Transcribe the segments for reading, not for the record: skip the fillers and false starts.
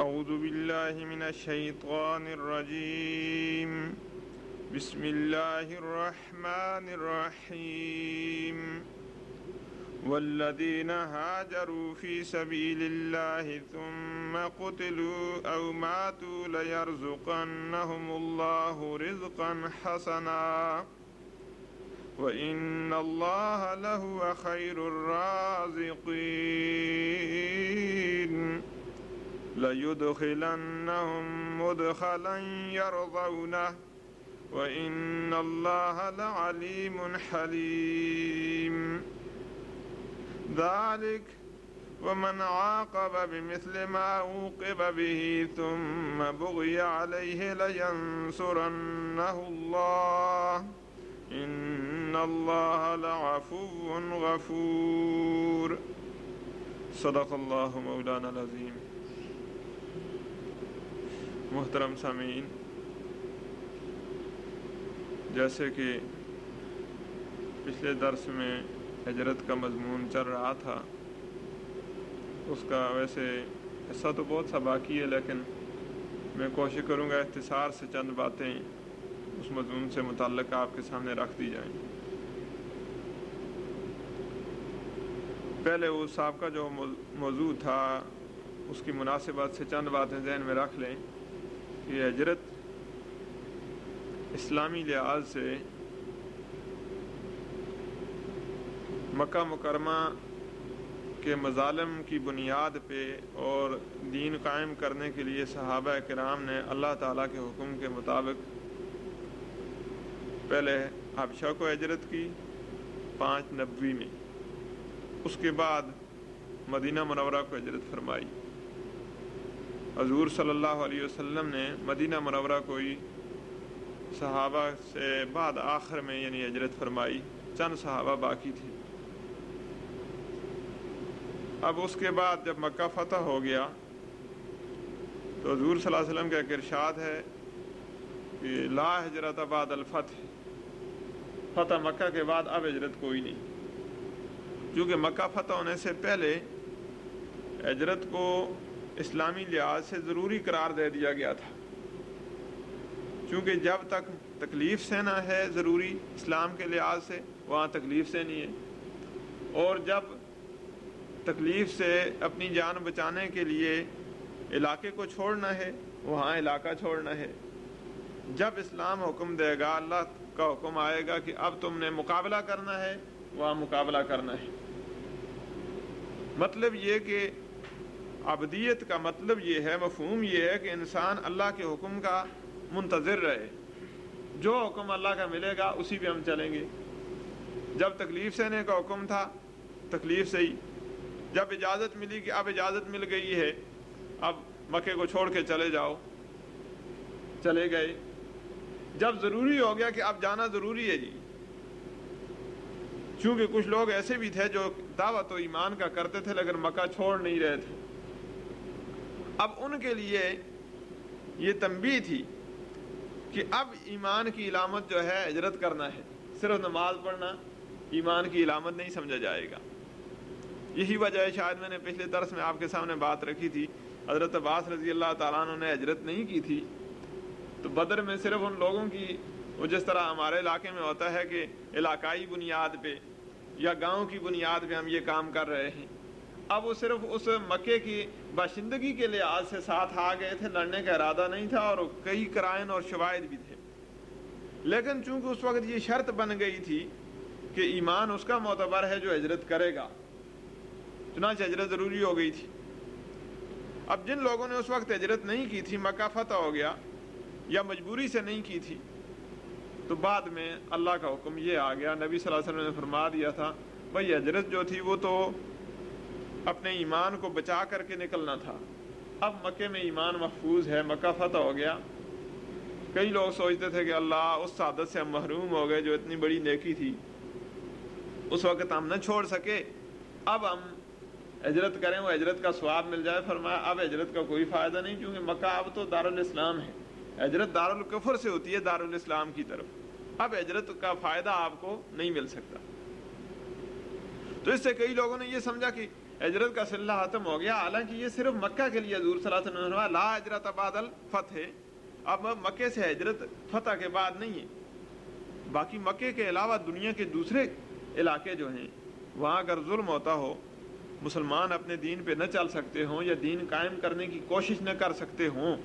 اعوذ باللہ من الشیطان الرجیم بسم اللہ الرحمن الرحیم والذین ہاجروا فی سبیل اللہ ثم قتلوا او ماتوا لیرزقنہم اللہ رزقا حسنا وَإِنَّ اللَّهَ لَهُوَ خَيْرُ الرَّازِقِينَ لَيُدْخِلَنَّهُمْ مُدْخَلًا يَرْضَوْنَهُ وَإِنَّ اللَّهَ لَعَلِيمٌ حَلِيمٌ ذَلِكَ وَمَنْ عَاقَبَ بِمِثْلِ مَا عُوقِبَ بِهِ ثُمَّ بُغِيَ عَلَيْهِ لَيَنْصُرَنَّهُ اللَّهُ ان اللہ لعفو غفور صدق اللہ مولانا العظیم۔ محترم سامعین، جیسے کہ پچھلے درس میں ہجرت کا مضمون چل رہا تھا، اس کا ویسے حصہ تو بہت سا باقی ہے، لیکن میں کوشش کروں گا اختصار سے چند باتیں اس مضمون سے متعلق آپ کے سامنے رکھ دی جائیں۔ پہلے وہ سابقہ جو موضوع تھا اس کی مناسبت سے چند باتیں ذہن میں رکھ لیں کہ ہجرت اسلامی لحاظ سے مکہ مکرمہ کے مظالم کی بنیاد پہ اور دین قائم کرنے کے لیے صحابہ کرام نے اللہ تعالیٰ کے حکم کے مطابق پہلے حبشہ کو ہجرت کی 590 میں، اس کے بعد مدینہ منورہ کو ہجرت فرمائی۔ حضور صلی اللہ علیہ وسلم نے مدینہ منورہ کو ہی صحابہ سے بعد آخر میں یعنی ہجرت فرمائی، چند صحابہ باقی تھے۔ اب اس کے بعد جب مکہ فتح ہو گیا تو حضور صلی اللہ علیہ وسلم کا ایک ارشاد ہے کہ لا ہجرت بعد الفتح، فتح مکہ کے بعد اب ہجرت کوئی نہیں، کیونکہ مکہ فتح ہونے سے پہلے ہجرت کو اسلامی لحاظ سے ضروری قرار دے دیا گیا تھا، کیونکہ جب تک تکلیف سہنا ہے ضروری اسلام کے لحاظ سے، وہاں تکلیف سہنی ہے، اور جب تکلیف سے اپنی جان بچانے کے لیے علاقے کو چھوڑنا ہے وہاں علاقہ چھوڑنا ہے۔ جب اسلام حکم دے گا، اللہ کا حکم آئے گا کہ اب تم نے مقابلہ کرنا ہے، وہاں مقابلہ کرنا ہے۔ مطلب یہ کہ عبدیت کا مطلب یہ ہے، مفہوم یہ ہے کہ انسان اللہ کے حکم کا منتظر رہے، جو حکم اللہ کا ملے گا اسی پہ ہم چلیں گے۔ جب تکلیف سہنے کا حکم تھا تکلیف سہی، جب اجازت ملی کہ اب اجازت مل گئی ہے اب مکے کو چھوڑ کے چلے جاؤ، چلے گئے۔ جب ضروری ہو گیا کہ اب جانا ضروری ہے جی، چونکہ کچھ لوگ ایسے بھی تھے جو دعوت و ایمان کا کرتے تھے لیکن مکہ چھوڑ نہیں رہے تھے، اب ان کے لیے یہ تنبیہ تھی کہ اب ایمان کی علامت جو ہے ہجرت کرنا ہے، صرف نماز پڑھنا ایمان کی علامت نہیں سمجھا جائے گا۔ یہی وجہ ہے، شاید میں نے پچھلے درس میں آپ کے سامنے بات رکھی تھی، حضرت عباس رضی اللہ تعالیٰ عنہ نے ہجرت نہیں کی تھی تو بدر میں صرف ان لوگوں کی، وہ جس طرح ہمارے علاقے میں ہوتا ہے کہ علاقائی بنیاد پہ یا گاؤں کی بنیاد پہ ہم یہ کام کر رہے ہیں، اب وہ صرف اس مکے کی باشندگی کے لحاظ سے ساتھ آ گئے تھے، لڑنے کا ارادہ نہیں تھا، اور کئی قرائن اور شواہد بھی تھے، لیکن چونکہ اس وقت یہ شرط بن گئی تھی کہ ایمان اس کا معتبر ہے جو ہجرت کرے گا، چنانچہ ہجرت ضروری ہو گئی تھی۔ اب جن لوگوں نے اس وقت ہجرت نہیں کی تھی، مکہ فتح ہو گیا یا مجبوری سے نہیں کی تھی، تو بعد میں اللہ کا حکم یہ آ گیا، نبی صلی اللہ علیہ وسلم نے فرما دیا تھا بھئی ہجرت جو تھی وہ تو اپنے ایمان کو بچا کر کے نکلنا تھا، اب مکے میں ایمان محفوظ ہے، مکہ فتح ہو گیا۔ کئی لوگ سوچتے تھے کہ اللہ اس سعادت سے ہم محروم ہو گئے جو اتنی بڑی نیکی تھی، اس وقت ہم نہ چھوڑ سکے، اب ہم ہجرت کریں وہ ہجرت کا ثواب مل جائے۔ فرمایا اب ہجرت کا کوئی فائدہ نہیں، کیونکہ مکہ اب تو دارالاسلام ہے، ہجرت دارالکفر سے ہوتی ہے دارالاسلام کی طرف، اب ہجرت کا فائدہ آپ کو نہیں مل سکتا۔ تو اس سے کئی لوگوں نے یہ سمجھا کہ ہجرت کا سلسلہ ختم ہو گیا. حالانکہ یہ صرف مکہ کے لیے حضور صلی اللہ علیہ وسلم نے لا ہجرت بعد الفتح. اب مکے سے ہجرت فتح کے بعد نہیں ہے. باقی مکے کے علاوہ دنیا کے دوسرے علاقے جو ہیں وہاں اگر ظلم ہوتا ہو, مسلمان اپنے دین پہ نہ چل سکتے ہوں یا دین قائم کرنے کی کوشش نہ کر سکتے ہوں,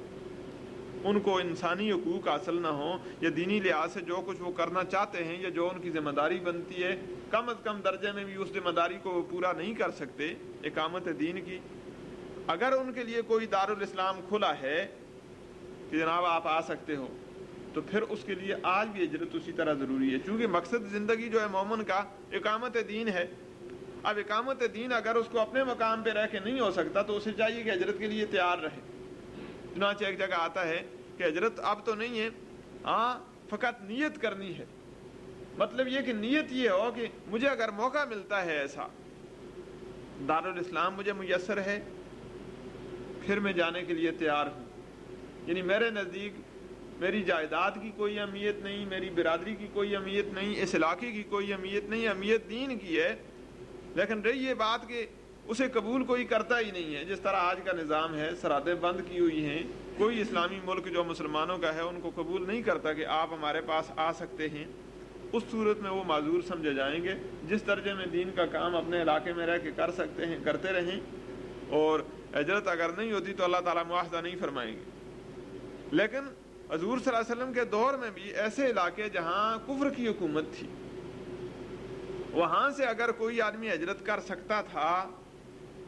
ان کو انسانی حقوق حاصل نہ ہوں, یا دینی لحاظ سے جو کچھ وہ کرنا چاہتے ہیں یا جو ان کی ذمہ داری بنتی ہے کم از کم درجے میں بھی اس ذمہ داری کو وہ پورا نہیں کر سکتے اقامت دین کی, اگر ان کے لیے کوئی دارالاسلام کھلا ہے کہ جناب آپ آ سکتے ہو, تو پھر اس کے لیے آج بھی ہجرت اسی طرح ضروری ہے. چونکہ مقصد زندگی جو ہے مومن کا اقامت دین ہے. اب اقامت دین اگر اس کو اپنے مقام پہ رہ کے نہیں ہو سکتا تو اسے چاہیے کہ ہجرت کے لیے تیار رہے. چنانچہ ایک جگہ آتا ہے کہ ہجرت اب تو نہیں ہے, ہاں فقط نیت کرنی ہے. مطلب یہ کہ نیت یہ ہو کہ مجھے اگر موقع ملتا ہے ایسا, دارالاسلام مجھے میسر ہے, پھر میں جانے کے لیے تیار ہوں. یعنی میرے نزدیک میری جائیداد کی کوئی اہمیت نہیں, میری برادری کی کوئی اہمیت نہیں, اس علاقے کی کوئی اہمیت نہیں, اہمیت دین کی ہے. لیکن رہی یہ بات کہ اسے قبول کوئی کرتا ہی نہیں ہے. جس طرح آج کا نظام ہے, سرحدیں بند کی ہوئی ہیں, کوئی اسلامی ملک جو مسلمانوں کا ہے ان کو قبول نہیں کرتا کہ آپ ہمارے پاس آ سکتے ہیں. اس صورت میں وہ معذور سمجھے جائیں گے. جس درجے میں دین کا کام اپنے علاقے میں رہ کے کر سکتے ہیں کرتے رہیں, اور ہجرت اگر نہیں ہوتی تو اللہ تعالیٰ معاہدہ نہیں فرمائیں گے. لیکن حضور صلی اللہ علیہ وسلم کے دور میں بھی ایسے علاقے جہاں کفر کی حکومت تھی, وہاں سے اگر کوئی آدمی ہجرت کر سکتا تھا.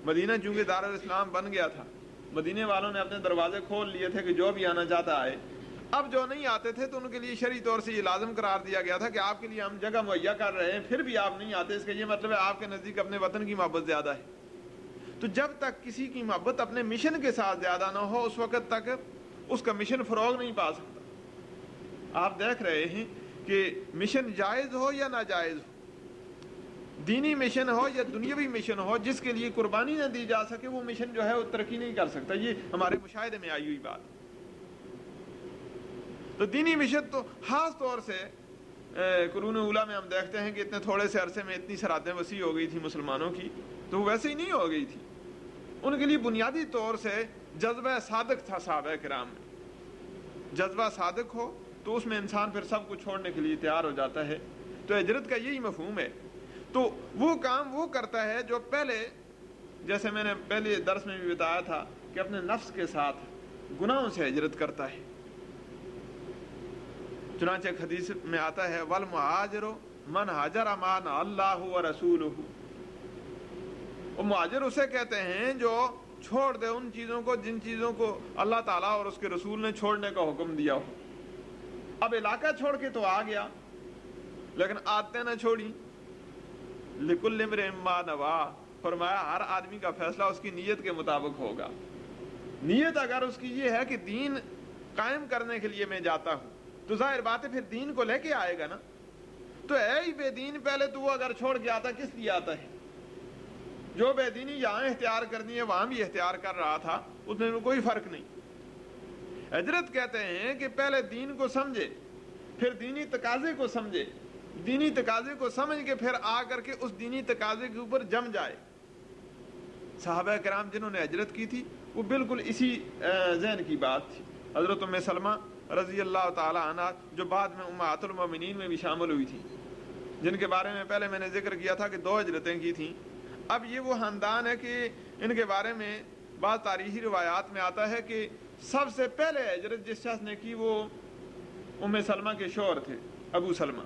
مدینہ چونکہ دارالاسلام بن گیا تھا, مدینے والوں نے اپنے دروازے کھول لیے تھے کہ جو بھی آنا چاہتا آئے. اب جو نہیں آتے تھے تو ان کے لیے شرعی طور سے یہ لازم قرار دیا گیا تھا کہ آپ کے لیے ہم جگہ مہیا کر رہے ہیں, پھر بھی آپ نہیں آتے, اس کا یہ مطلب ہے آپ کے نزدیک اپنے وطن کی محبت زیادہ ہے. تو جب تک کسی کی محبت اپنے مشن کے ساتھ زیادہ نہ ہو, اس وقت تک اس کا مشن فروغ نہیں پا سکتا. آپ دیکھ رہے ہیں کہ مشن جائز ہو یا ناجائز ہو, دینی مشن ہو یا دنیاوی مشن ہو, جس کے لیے قربانی نہ دی جا سکے وہ مشن جو ہے وہ ترقی نہیں کر سکتا. یہ ہمارے مشاہدے میں آئی ہوئی بات. تو دینی مشن تو خاص طور سے قرون اولیٰ میں ہم دیکھتے ہیں کہ اتنے تھوڑے سے عرصے میں اتنی سرحدیں وسیع ہو گئی تھی مسلمانوں کی, تو وہ ویسے ہی نہیں ہو گئی تھی. ان کے لیے بنیادی طور سے جذبہ صادق تھا صحابہ کرام میں. جذبہ صادق ہو تو اس میں انسان پھر سب کو چھوڑنے کے لیے تیار ہو جاتا ہے. تو ہجرت کا یہی مفہوم ہے. تو وہ کام وہ کرتا ہے جو پہلے, جیسے میں نے پہلے درس میں بھی بتایا تھا, کہ اپنے نفس کے ساتھ گناہوں سے ہجرت کرتا ہے. چنانچہ ایک حدیث میں آتا ہے والمہاجر من ہاجر ما نہی اللہ ورسولہ. وہ مہاجر اسے کہتے ہیں جو چھوڑ دے ان چیزوں کو جن چیزوں کو اللہ تعالیٰ اور اس کے رسول نے چھوڑنے کا حکم دیا ہو. اب علاقہ چھوڑ کے تو آ گیا, لیکن عادتیں نہ چھوڑی. لکل امرئ ما نویٰ, فرمایا ہر آدمی کا فیصلہ اس کی نیت کے مطابق ہوگا. نیت اگر اس کی یہ ہے کہ دین قائم کرنے کے لیے میں جاتا ہوں, تو ظاہر بات ہے پھر دین کو لے کے آئے گا نا. تو ہے ہی بے دین پہلے, تو وہ اگر چھوڑ کے آتا کس لیے آتا ہے؟ جو بے دینی یہاں اختیار کرنی ہے وہاں بھی اختیار کر رہا تھا, اس میں کوئی فرق نہیں. ہجرت کہتے ہیں کہ پہلے دین کو سمجھے, پھر دینی تقاضے کو سمجھے, دینی تقاضے کو سمجھ کے پھر آ کر کے اس دینی تقاضے کے اوپر جم جائے. صحابہ کرام جنہوں نے ہجرت کی تھی وہ بالکل اسی ذہن کی بات تھی. حضرت ام سلمہ رضی اللہ تعالی عنہ, جو بعد میں امہات المومنین میں بھی شامل ہوئی تھی, جن کے بارے میں پہلے میں نے ذکر کیا تھا کہ 2 ہجرتیں کی تھیں. اب یہ وہ خاندان ہے کہ ان کے بارے میں بعض تاریخی روایات میں آتا ہے کہ سب سے پہلے ہجرت جس شخص نے کی وہ ام سلمہ کے شوہر تھے, ابو سلمہ.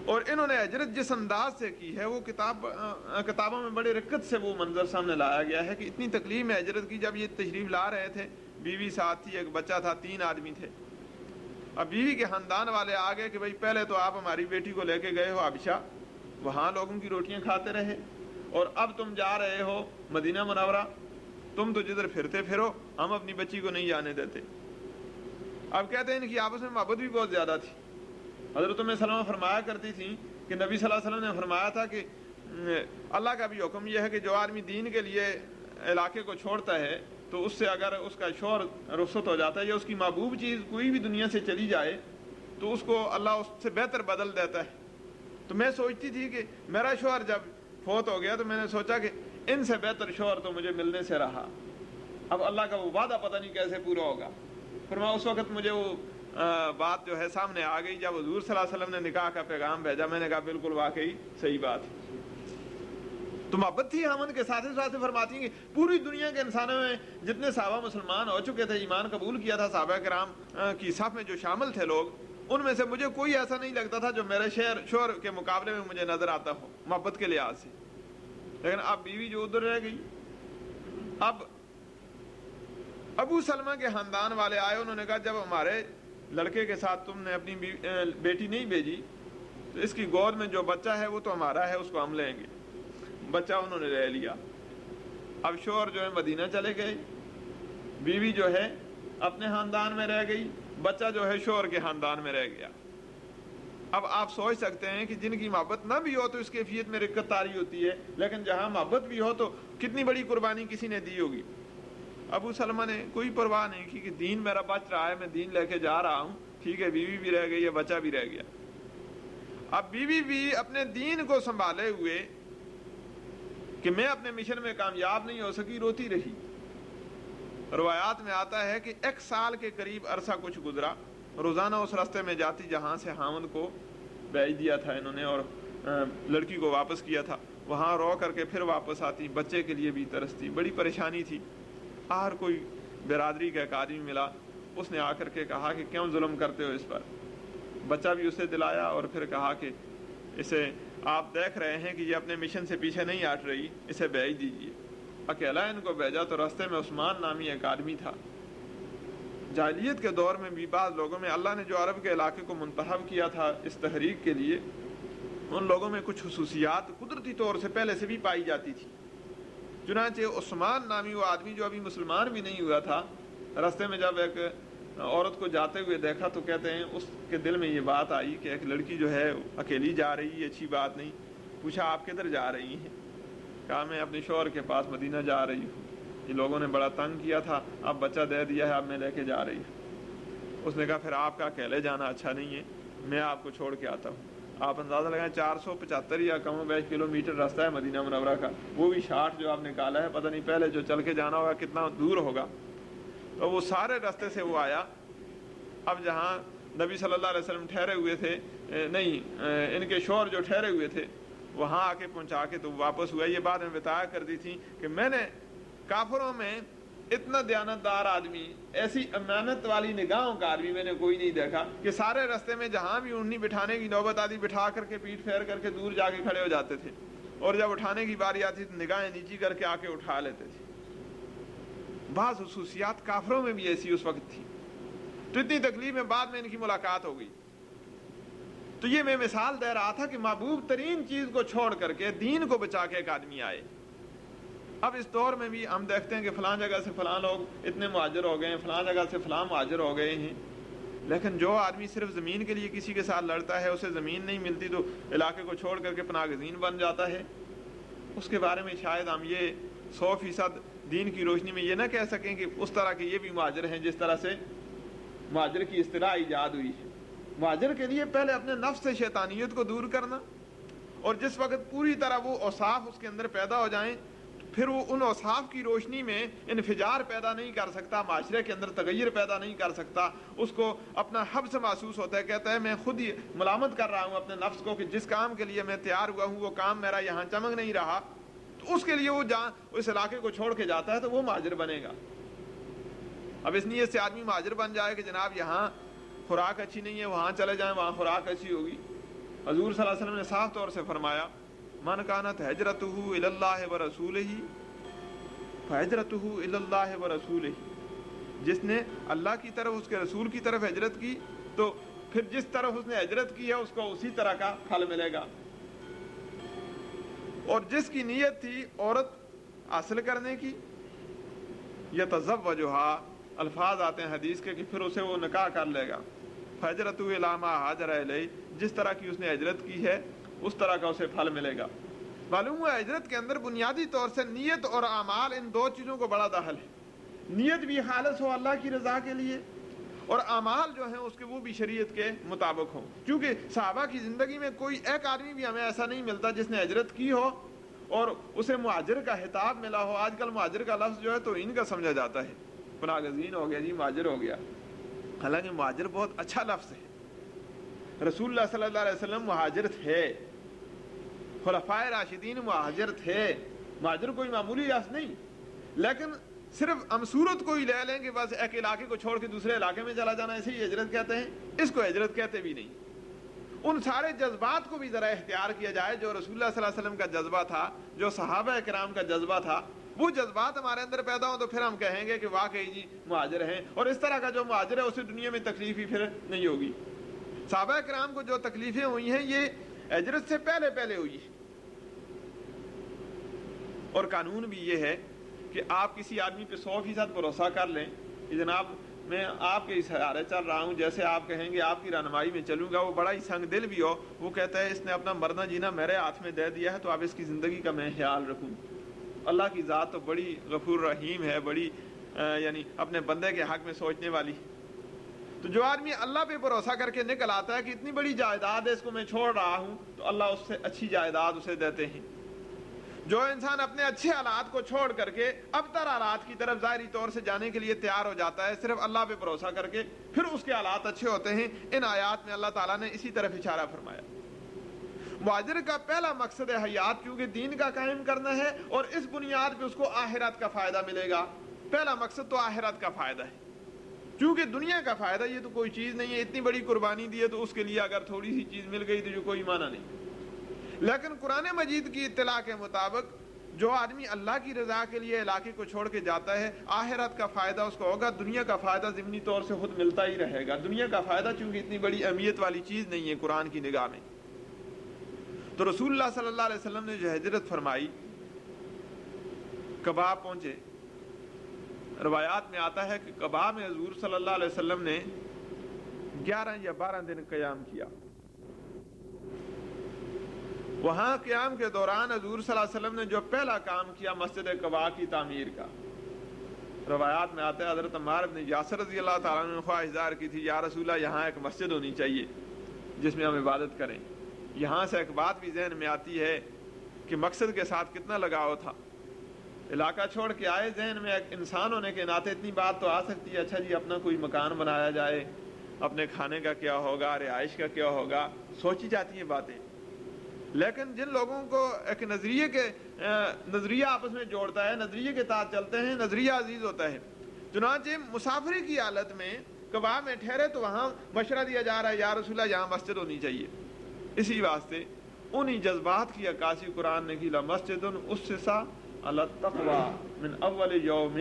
اور انہوں نے ہجرت جس انداز سے کی ہے وہ کتابوں میں بڑے رقت سے وہ منظر سامنے لایا گیا ہے کہ اتنی تکلیف میں ہجرت کی. جب یہ تشریف لا رہے تھے, بیوی ساتھ تھی, ایک بچہ تھا, 3 آدمی تھے. اب بیوی کے خاندان والے آ گئے کہ بھئی پہلے تو آپ ہماری بیٹی کو لے کے گئے ہو حبشہ, وہاں لوگوں کی روٹیاں کھاتے رہے, اور اب تم جا رہے ہو مدینہ منورہ, تم تو جدھر پھرتے پھرو, ہم اپنی بچی کو نہیں جانے دیتے. اب کہتے ہیں ان کی آپس میں محبت بھی بہت زیادہ تھی. حضرت ام سلمہ فرمایا کرتی تھیں کہ نبی صلی اللہ علیہ وسلم نے فرمایا تھا کہ اللہ کا بھی حکم یہ ہے کہ جو آدمی دین کے لیے علاقے کو چھوڑتا ہے تو اس سے اگر اس کا شوہر رخصت ہو جاتا ہے یا اس کی محبوب چیز کوئی بھی دنیا سے چلی جائے تو اس کو اللہ اس سے بہتر بدل دیتا ہے. تو میں سوچتی تھی کہ میرا شوہر جب فوت ہو گیا تو میں نے سوچا کہ ان سے بہتر شوہر تو مجھے ملنے سے رہا، اب اللہ کا وہ وعدہ پتہ نہیں کیسے پورا ہوگا۔ فرمایا اس وقت مجھے وہ بات جو ہے سامنے آ گئی جب حضور صلی اللہ علیہ وسلم نے نکاح کا پیغام بھیجا، میں نے کہا بالکل واقعی صحیح بات ہے۔ تو محبت تھی ہم ان کے ساتھ ہی ساتھ فرماتی ہیں کہ پوری دنیا کے انسانوں میں جتنے صحابہ مسلمان ہو چکے تھے، ایمان قبول کیا تھا، صحابہ کرام کی صف میں جو شامل تھے لوگ، ان میں سے مجھے کوئی ایسا نہیں لگتا تھا جو میرے شوہر کے مقابلے میں مجھے نظر آتا ہو محبت کے لحاظ سے۔ لیکن اب بیوی جو ادھر رہ گئی، اب ابو سلمہ کے خاندان والے آئے، انہوں نے کہا جب ہمارے لڑکے کے ساتھ تم نے اپنی بیٹی نہیں بھیجی تو اس کی گود میں جو بچہ ہے وہ تو ہمارا ہے، اس کو ہم لیں گے۔ بچہ انہوں نے لے لیا۔ اب شوہر جو ہے مدینہ چلے گئے، بیوی جو ہے اپنے خاندان میں رہ گئی، بچہ جو ہے شوہر کے خاندان میں رہ گیا۔ اب آپ سوچ سکتے ہیں کہ جن کی محبت نہ بھی ہو تو اس کیفیت میں رقت طاری ہوتی ہے، لیکن جہاں محبت بھی ہو تو کتنی بڑی قربانی کسی نے دی ہوگی۔ ابو سلمہ نے کوئی پرواہ نہیں کی کہ دین میرا بچ رہا ہے، میں دین لے کے جا رہا ہوں، ٹھیک ہے، بیوی بھی رہ گئی ہے، بچہ بھی رہ گیا۔ اب بیوی بھی اپنے دین کو سنبھالے ہوئے کہ میں اپنے مشن میں کامیاب نہیں ہو سکی، روتی رہی۔ روایات میں آتا ہے کہ 1 سال کے قریب عرصہ کچھ گزرا، روزانہ اس راستے میں جاتی جہاں سے خاوند کو بھیج دیا تھا انہوں نے اور لڑکی کو واپس کیا تھا، وہاں رو کر کے پھر واپس آتی، بچے کے لیے بھی ترستی، بڑی پریشانی تھی۔ آخر کوئی برادری کا ایک آدمی ملا، اس نے آ کر کے کہا کہ کیوں ظلم کرتے ہو اس پر؟ بچہ بھی اسے دلایا اور پھر کہا کہ اسے آپ دیکھ رہے ہیں کہ یہ اپنے مشن سے پیچھے نہیں ہٹ رہی، اسے بھیج دیجیے۔ اکیلا ان کو بھیجا تو راستے میں عثمان نامی ایک آدمی تھا۔ جاہلیت کے دور میں بھی بعض لوگوں میں اللہ نے جو عرب کے علاقے کو منتخب کیا تھا اس تحریک کے لیے، ان لوگوں میں کچھ خصوصیات قدرتی طور سے پہلے سے بھی پائی جاتی تھی۔ چنانچہ عثمان نامی وہ آدمی جو ابھی مسلمان بھی نہیں ہوا تھا، راستے میں جب ایک عورت کو جاتے ہوئے دیکھا تو کہتے ہیں اس کے دل میں یہ بات آئی کہ ایک لڑکی جو ہے اکیلی جا رہی ہے، اچھی بات نہیں۔ پوچھا آپ کدھر جا رہی ہیں؟ کہا میں اپنے شوہر کے پاس مدینہ جا رہی ہوں، یہ لوگوں نے بڑا تنگ کیا تھا، اب بچہ دے دیا ہے، اب میں لے کے جا رہی ہوں۔ اس نے کہا پھر آپ کا اکیلے جانا اچھا نہیں ہے، میں آپ کو چھوڑ کے آتا ہوں۔ آپ اندازہ لگائیں 475 یا کم و بیش کلومیٹر راستہ ہے مدینہ منورہ کا، وہ بھی 60 جو آپ نے نکالا ہے، پتہ نہیں پہلے جو چل کے جانا ہوگا کتنا دور ہوگا۔ تو وہ سارے راستے سے وہ آیا۔ اب جہاں نبی صلی اللہ علیہ وسلم ٹھہرے ہوئے تھے، نہیں ان کے شوہر جو ٹھہرے ہوئے تھے، وہاں آ کے پہنچا کے تو واپس ہوا۔ یہ بات میں بتایا کرتی تھی کہ میں نے کافروں میں اتنا دیانتدار آدمی، ایسی امانت والی نگاہوں کا آدمی میں نے کوئی نہیں دیکھا کہ سارے راستے میں جہاں بھی اونٹنی بٹھانے کی نوبت آتی بٹھا کر کے پیٹ پھیر کر کے دور جا کے کھڑے ہو جاتے تھے، اور جب اٹھانے کی باری آتی تو نگاہیں نیچی کر کے آ کے اٹھا لیتے تھے۔ بعض خصوصیات کافروں میں بھی ایسی اس وقت تھی، تو اتنی تکلیف میں بعد میں ان کی ملاقات ہو گئی۔ تو یہ میں مثال دے رہا تھا کہ محبوب ترین چیز کو چھوڑ کر کے دین کو بچا کے ایک آدمی آئے۔ اب اس دور میں بھی ہم دیکھتے ہیں کہ فلاں جگہ سے فلاں لوگ اتنے مہاجر ہو گئے ہیں، فلاں جگہ سے فلاں مہاجر ہو گئے ہیں، لیکن جو آدمی صرف زمین کے لیے کسی کے ساتھ لڑتا ہے، اسے زمین نہیں ملتی تو علاقے کو چھوڑ کر کے پناہ گزین بن جاتا ہے، اس کے بارے میں شاید ہم یہ 100% دین کی روشنی میں یہ نہ کہہ سکیں کہ اس طرح کے یہ بھی مہاجر ہیں جس طرح سے مہاجر کی اصطلاح ایجاد ہوئی ہے۔ مہاجر کے لیے پہلے اپنے نفس سے شیطانیت کو دور کرنا، اور جس وقت پوری طرح وہ اوصاف اس کے اندر پیدا ہو جائیں پھر وہ ان اوصاف کی روشنی میں انفجار پیدا نہیں کر سکتا، معاشرے کے اندر تغیر پیدا نہیں کر سکتا، اس کو اپنا حبس محسوس ہوتا ہے، کہتا ہے میں خود ہی ملامت کر رہا ہوں اپنے نفس کو کہ جس کام کے لیے میں تیار ہوا ہوں وہ کام میرا یہاں چمک نہیں رہا، تو اس کے لیے وہ اس علاقے کو چھوڑ کے جاتا ہے تو وہ مہاجر بنے گا۔ اب اس نیت سے آدمی مہاجر بن جائے کہ جناب یہاں خوراک اچھی نہیں ہے، وہاں چلے جائیں وہاں خوراک اچھی ہوگی۔ حضور صلی اللہ علیہ وسلم نے صاف طور سے فرمایا من کانت ہجرتہ الی اللہ ورسولہ فہجرتہ الی اللہ ورسولہ، جس نے اللہ کی طرف اس کے رسول کی طرف ہجرت کی تو پھر جس طرف اس نے ہجرت کی ہے اس کو اسی طرح کا پھل ملے گا۔ اور جس کی نیت تھی عورت حاصل کرنے کی، یتزوجھا، الفاظ آتے ہیں حدیث کے کہ پھر اسے وہ نکاح کر لے گا۔ فہجرتہ الی ما ہاجر الیہ، جس طرح کی اس نے ہجرت کی ہے اس طرح کا اسے پھل ملے گا۔ معلوم ہوا ہجرت کے اندر بنیادی طور سے نیت اور اعمال، ان دو چیزوں کو بڑا دخل ہے۔ نیت بھی خالص ہو اللہ کی رضا کے لیے، اور اعمال جو ہیں اس کے وہ بھی شریعت کے مطابق ہوں، کیونکہ صحابہ کی زندگی میں کوئی ایک آدمی بھی ہمیں ایسا نہیں ملتا جس نے ہجرت کی ہو اور اسے مہاجر کا خطاب ملا ہو. آج کل مہاجر کا لفظ جو ہے تو ان کا سمجھا جاتا ہے, پناہ گزین ہو گیا جی, مہاجر ہو گیا. حالانکہ مہاجر بہت اچھا لفظ ہے. رسول اللہ صلی اللہ علیہ وسلم مہاجر تھے, خلفائے راشدین مہاجر تھے. مہاجر کوئی معمولی لفظ نہیں, لیکن صرف ہم صورت کو ہی لے لیں کہ بس ایک علاقے کو چھوڑ کے دوسرے علاقے میں چلا جانا, اسے ہی ہجرت کہتے ہیں. اس کو ہجرت کہتے بھی نہیں. ان سارے جذبات کو بھی ذرا اختیار کیا جائے جو رسول اللہ صلی اللہ علیہ وسلم کا جذبہ تھا, جو صحابہ کرام کا جذبہ تھا, وہ جذبات ہمارے اندر پیدا ہوں تو پھر ہم کہیں گے کہ واقعی جی مہاجر ہیں. اور اس طرح کا جو مہاجر ہے اسے دنیا میں تکلیف ہی پھر نہیں ہوگی. صحابہ کرام کو جو تکلیفیں ہوئی ہیں یہ ہجرت سے پہلے پہلے ہوئی ہے. اور قانون بھی یہ ہے کہ آپ کسی آدمی پہ 100% بھروسہ کر لیں کہ جناب میں آپ کے سہارے چل رہا ہوں, جیسے آپ کہیں گے آپ کی رہنمائی میں چلوں گا. وہ بڑا ہی سنگ دل بھی ہو, وہ کہتا ہے اس نے اپنا مرنا جینا میرے ہاتھ میں دے دیا ہے تو اب اس کی زندگی کا میں خیال رکھوں. اللہ کی ذات تو بڑی غفور رحیم ہے, بڑی یعنی اپنے بندے کے حق میں سوچنے والی. تو جو آدمی اللہ پہ بھروسہ کر کے نکل آتا ہے کہ اتنی بڑی جائیداد ہے اس کو میں چھوڑ رہا ہوں, تو اللہ اس سے اچھی جائیداد اسے دیتے ہیں. جو انسان اپنے اچھے حالات کو چھوڑ کر کے ابتر حالات کی طرف ظاہری طور سے جانے کے لیے تیار ہو جاتا ہے صرف اللہ پہ بھروسہ کر کے, پھر اس کے حالات اچھے ہوتے ہیں. ان آیات میں اللہ تعالیٰ نے اسی طرف اشارہ فرمایا. مہاجر کا پہلا مقصد ہے حیات, کیونکہ دین کا قائم کرنا ہے اور اس بنیاد پہ اس کو آخرت کا فائدہ ملے گا. پہلا مقصد تو آخرت کا فائدہ ہے, کیونکہ دنیا کا فائدہ یہ تو کوئی چیز نہیں ہے. اتنی بڑی قربانی دی ہے تو اس کے لیے اگر تھوڑی سی چیز مل گئی تو جو کوئی معنی نہیں. لیکن قرآن مجید کی اطلاع کے مطابق جو آدمی اللہ کی رضا کے لیے علاقے کو چھوڑ کے جاتا ہے, آخرت کا فائدہ اس کو ہوگا. دنیا کا فائدہ ضمنی طور سے خود ملتا ہی رہے گا. دنیا کا فائدہ چونکہ اتنی بڑی اہمیت والی چیز نہیں ہے قرآن کی نگاہ میں. تو رسول اللہ صلی اللہ علیہ وسلم نے جو ہجرت فرمائی, قباء پہنچے. روایات میں آتا ہے کہ قباء میں حضور صلی اللہ علیہ وسلم نے 11 یا 12 دن قیام کیا. وہاں قیام کے دوران حضور صلی اللہ علیہ وسلم نے جو پہلا کام کیا مسجد قباء کی تعمیر کا. روایات میں آتا ہے حضرت عمار بن یاسر رضی اللہ تعالیٰ عنہ نے خواہش ظاہر کی تھی, یا رسول اللہ یہاں ایک مسجد ہونی چاہیے جس میں ہم عبادت کریں. یہاں سے ایک بات بھی ذہن میں آتی ہے کہ مقصد کے ساتھ کتنا لگاؤ تھا. علاقہ چھوڑ کے آئے, ذہن میں ایک انسان ہونے کے ناطے اتنی بات تو آ سکتی ہے, اچھا جی اپنا کوئی مکان بنایا جائے, اپنے کھانے کا کیا ہوگا, رہائش کا کیا ہوگا, سوچی جاتی ہیں باتیں. لیکن جن لوگوں کو ایک نظریہ آپس میں جوڑتا ہے, نظریے کے تحت چلتے ہیں, نظریہ عزیز ہوتا ہے. چنانچہ مسافری کی حالت میں قباء میں ٹھہرے تو وہاں مشورہ دیا جا رہا ہے, یا رسول اللہ یہاں مسجد ہونی چاہیے. اسی واسطے انہی جذبات کی عکاسی قرآن نے کی, لمسجد اسست علی التقوی من اول یوم,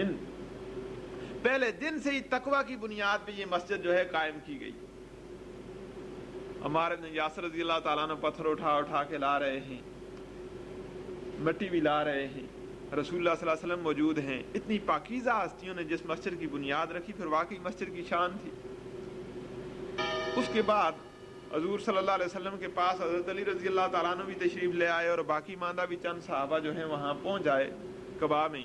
پہلے دن سے ہی تقوی کی بنیاد پہ یہ مسجد جو ہے قائم کی گئی. عمار بن یاسر رضی اللہ تعالیٰ نے پتھر اٹھا اٹھا کے لا رہے ہیں, مٹی بھی لا رہے ہیں. رسول اللہ صلی اللہ علیہ وسلم موجود ہیں. اتنی پاکیزہ ہستیوں نے جس مسجد کی بنیاد رکھی, پھر واقعی مسجد کی شان تھی. اس کے بعد حضور صلی اللہ علیہ وسلم کے پاس حضرت علی رضی اللہ تعالیٰ عنہ بھی تشریف لے آئے, اور باقی ماندہ بھی چند صحابہ جو ہیں وہاں پہنچ جائے قباء میں.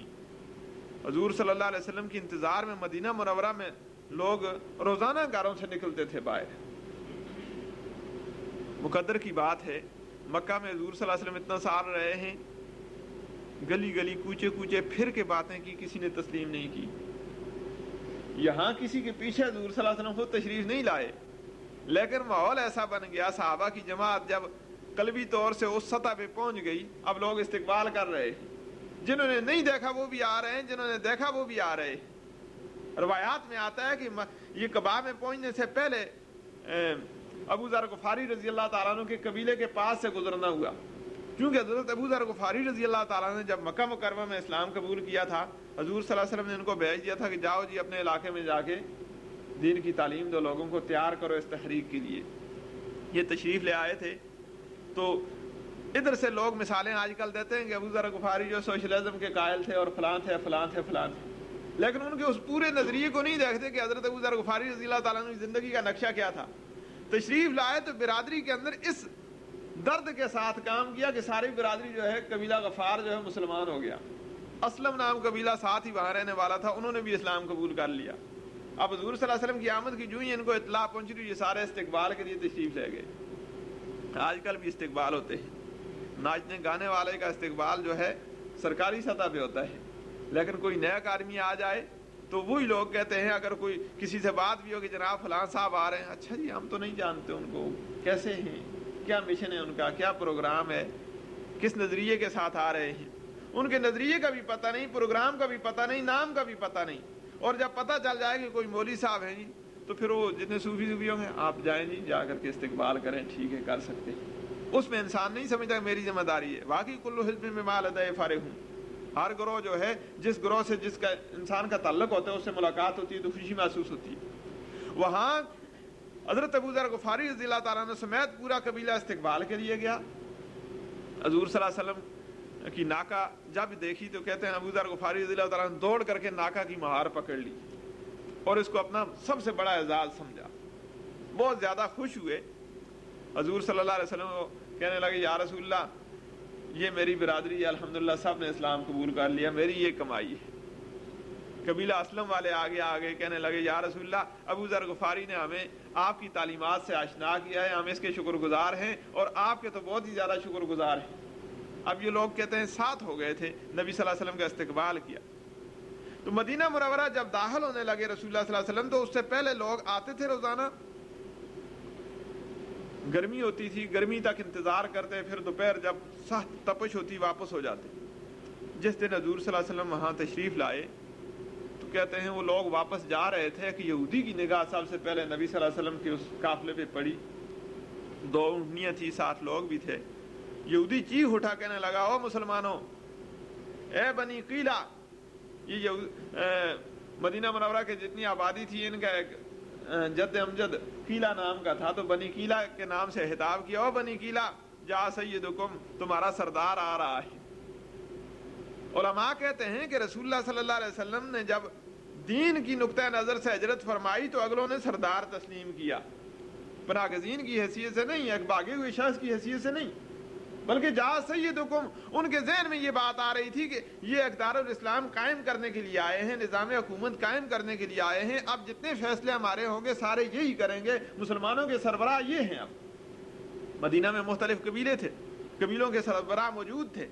حضور صلی اللہ علیہ وسلم کے انتظار میں مدینہ منورہ میں لوگ روزانہ گھروں سے نکلتے تھے باہر. مقدر کی بات ہے, مکہ میں حضور صلی اللہ علیہ وسلم اتنا سال رہے ہیں, گلی گلی کوچے کوچے پھر کے باتیں کی, کسی نے تسلیم نہیں کی. یہاں کسی کے پیچھے حضور صلی اللہ علیہ وسلم خود تشریف نہیں لائے, لیکن ماحول ایسا بن گیا, صحابہ کی جماعت جب قلبی طور سے اس سطح پہ پہنچ گئی, اب لوگ استقبال کر رہے ہیں. جنہوں نے نہیں دیکھا وہ بھی آ رہے ہیں, جنہوں نے دیکھا وہ بھی آ رہے ہیں. روایات میں آتا ہے کہ یہ قباء میں پہنچنے سے پہلے ابو ذر غفاری رضی اللہ تعالیٰ عنہ کے قبیلے کے پاس سے گزرنا ہوا, کیونکہ حضرت ابو ذر غفاری رضی اللہ تعالیٰ عنہ نے جب مکہ مکرمہ میں اسلام قبول کیا تھا, حضور صلی اللہ علیہ وسلم نے ان کو بھیج دیا تھا کہ جاؤ جی اپنے علاقے میں جا کے دین کی تعلیم دو, لوگوں کو تیار کرو اس تحریک کے لیے. یہ تشریف لے آئے تھے. تو ادھر سے لوگ مثالیں آج کل دیتے ہیں کہ ابو ذر غفاری جو سوشلزم کے قائل تھے اور فلاں تھے فلاں تھے فلاں تھے, لیکن ان کے اس پورے نظریے کو نہیں دیکھتے کہ حضرت ابو ذر غفاری رضی اللہ تعالیٰ عنہ کی زندگی کا نقشہ کیا تھا. تشریف لائے تو برادری کے اندر اس درد کے ساتھ کام کیا کہ ساری برادری جو ہے قبیلہ غفار جو ہے مسلمان ہو گیا. اسلم نام قبیلہ ساتھ ہی وہاں رہنے والا تھا, انہوں نے بھی اسلام قبول کر لیا. اب حضور صلی اللہ علیہ وسلم کی آمد کی جو ہی ان کو اطلاع پہنچی, یہ سارے استقبال کے لیے تشریف لے گئے. آج کل بھی استقبال ہوتے ہیں, ناچنے گانے والے کا استقبال جو ہے سرکاری سطح پہ ہوتا ہے، لیکن کوئی نیا آدمی آ جائے تو وہی لوگ کہتے ہیں، اگر کوئی کسی سے بات بھی ہو کہ جناب فلاں صاحب آ رہے ہیں، اچھا جی ہم تو نہیں جانتے ان کو، کیسے ہیں، کیا مشن ہے ان کا، کیا پروگرام ہے، کس نظریے کے ساتھ آ رہے ہیں، ان کے نظریے کا بھی پتہ نہیں، پروگرام کا بھی پتہ نہیں، نام کا بھی پتہ نہیں۔ اور جب پتہ چل جائے کہ کوئی مولوی صاحب ہیں جی، تو پھر وہ جتنے صوفی ہوں گے، آپ جائیں جی، جا کر کے استقبال کریں، ٹھیک ہے کر سکتے ہیں۔ اس میں انسان نہیں سمجھتا میری ذمہ داری ہے۔ واقعی کل حزب بما لدیہم فرحون، ہر گروہ جو ہے، جس گروہ سے جس کا انسان کا تعلق ہوتا ہے اس سے ملاقات ہوتی ہے تو خوشی محسوس ہوتی ہے۔ وہاں حضرت ابو ذر غفاری رضی اللہ تعالیٰ عنہ سمیت پورا قبیلہ استقبال کے لیے گیا۔ حضور صلی اللہ علیہ وسلم کی ناکہ جب دیکھی تو کہتے ہیں ابو ذر غفاری رضی اللہ تعالیٰ عنہ دوڑ کر کے ناکہ کی مہار پکڑ لی اور اس کو اپنا سب سے بڑا اعزاز سمجھا، بہت زیادہ خوش ہوئے۔ حضور صلی اللہ علیہ وسلم کو کہنے لگے یا رسول اللہ یہ میری برادری ہے، الحمدللہ سب نے اسلام قبول کر لیا، میری یہ کمائی ہے۔ قبیلہ اسلم والے آگے کہنے لگے یا رسول اللہ ابو ذر غفاری نے ہمیں آپ کی تعلیمات سے آشنا کیا ہے، ہم اس کے شکر گزار ہیں اور آپ کے تو بہت ہی زیادہ شکر گزار ہیں۔ اب یہ لوگ کہتے ہیں 7 ہو گئے تھے، نبی صلی اللہ علیہ وسلم کا استقبال کیا۔ تو مدینہ منورہ جب داخل ہونے لگے رسول اللہ صلی اللہ علیہ وسلم تو اس سے پہلے لوگ آتے تھے، روزانہ گرمی ہوتی تھی، گرمی تک انتظار کرتے، پھر دوپہر جب سخت تپش ہوتی واپس ہو جاتے۔ جس دن حضور صلی اللہ علیہ وسلم وہاں تشریف لائے تو کہتے ہیں وہ لوگ واپس جا رہے تھے کہ یہودی کی نگاہ سب سے پہلے نبی صلی اللہ علیہ وسلم کے اس قافلے پہ پڑی۔ 2 اونٹنیاں تھی، 7 لوگ بھی تھے۔ یہودی چیخ اٹھا کہنے لگا او مسلمانوں، اے بنی قیلہ، یہ مدینہ منورہ کے جتنی آبادی تھی ان کا ایک جد امجد قیلہ نام کا تھا، تو بنی قیلہ کے نام سے خطاب کیا، او بنی قیلہ جا سیدکم، تمہارا سردار آ رہا ہے۔ علماء کہتے ہیں کہ رسول اللہ صلی اللہ علیہ وسلم نے جب دین کی نقطہ نظر سے ہجرت فرمائی تو اگلوں نے سردار تسلیم کیا، پناہ گزین کی حیثیت سے نہیں، ایک بھاگے ہوئے شخص کی حیثیت سے نہیں، بلکہ جا سیدکم، ان کے ذہن میں یہ بات آ رہی تھی کہ یہ اقدار الاسلام قائم کرنے کے لیے آئے ہیں، نظام حکومت قائم کرنے کے لیے آئے ہیں، اب جتنے فیصلے ہمارے ہوں گے سارے یہی کریں گے، مسلمانوں کے سربراہ یہ ہیں۔ اب مدینہ میں مختلف قبیلے تھے، قبیلوں کے سربراہ موجود تھے،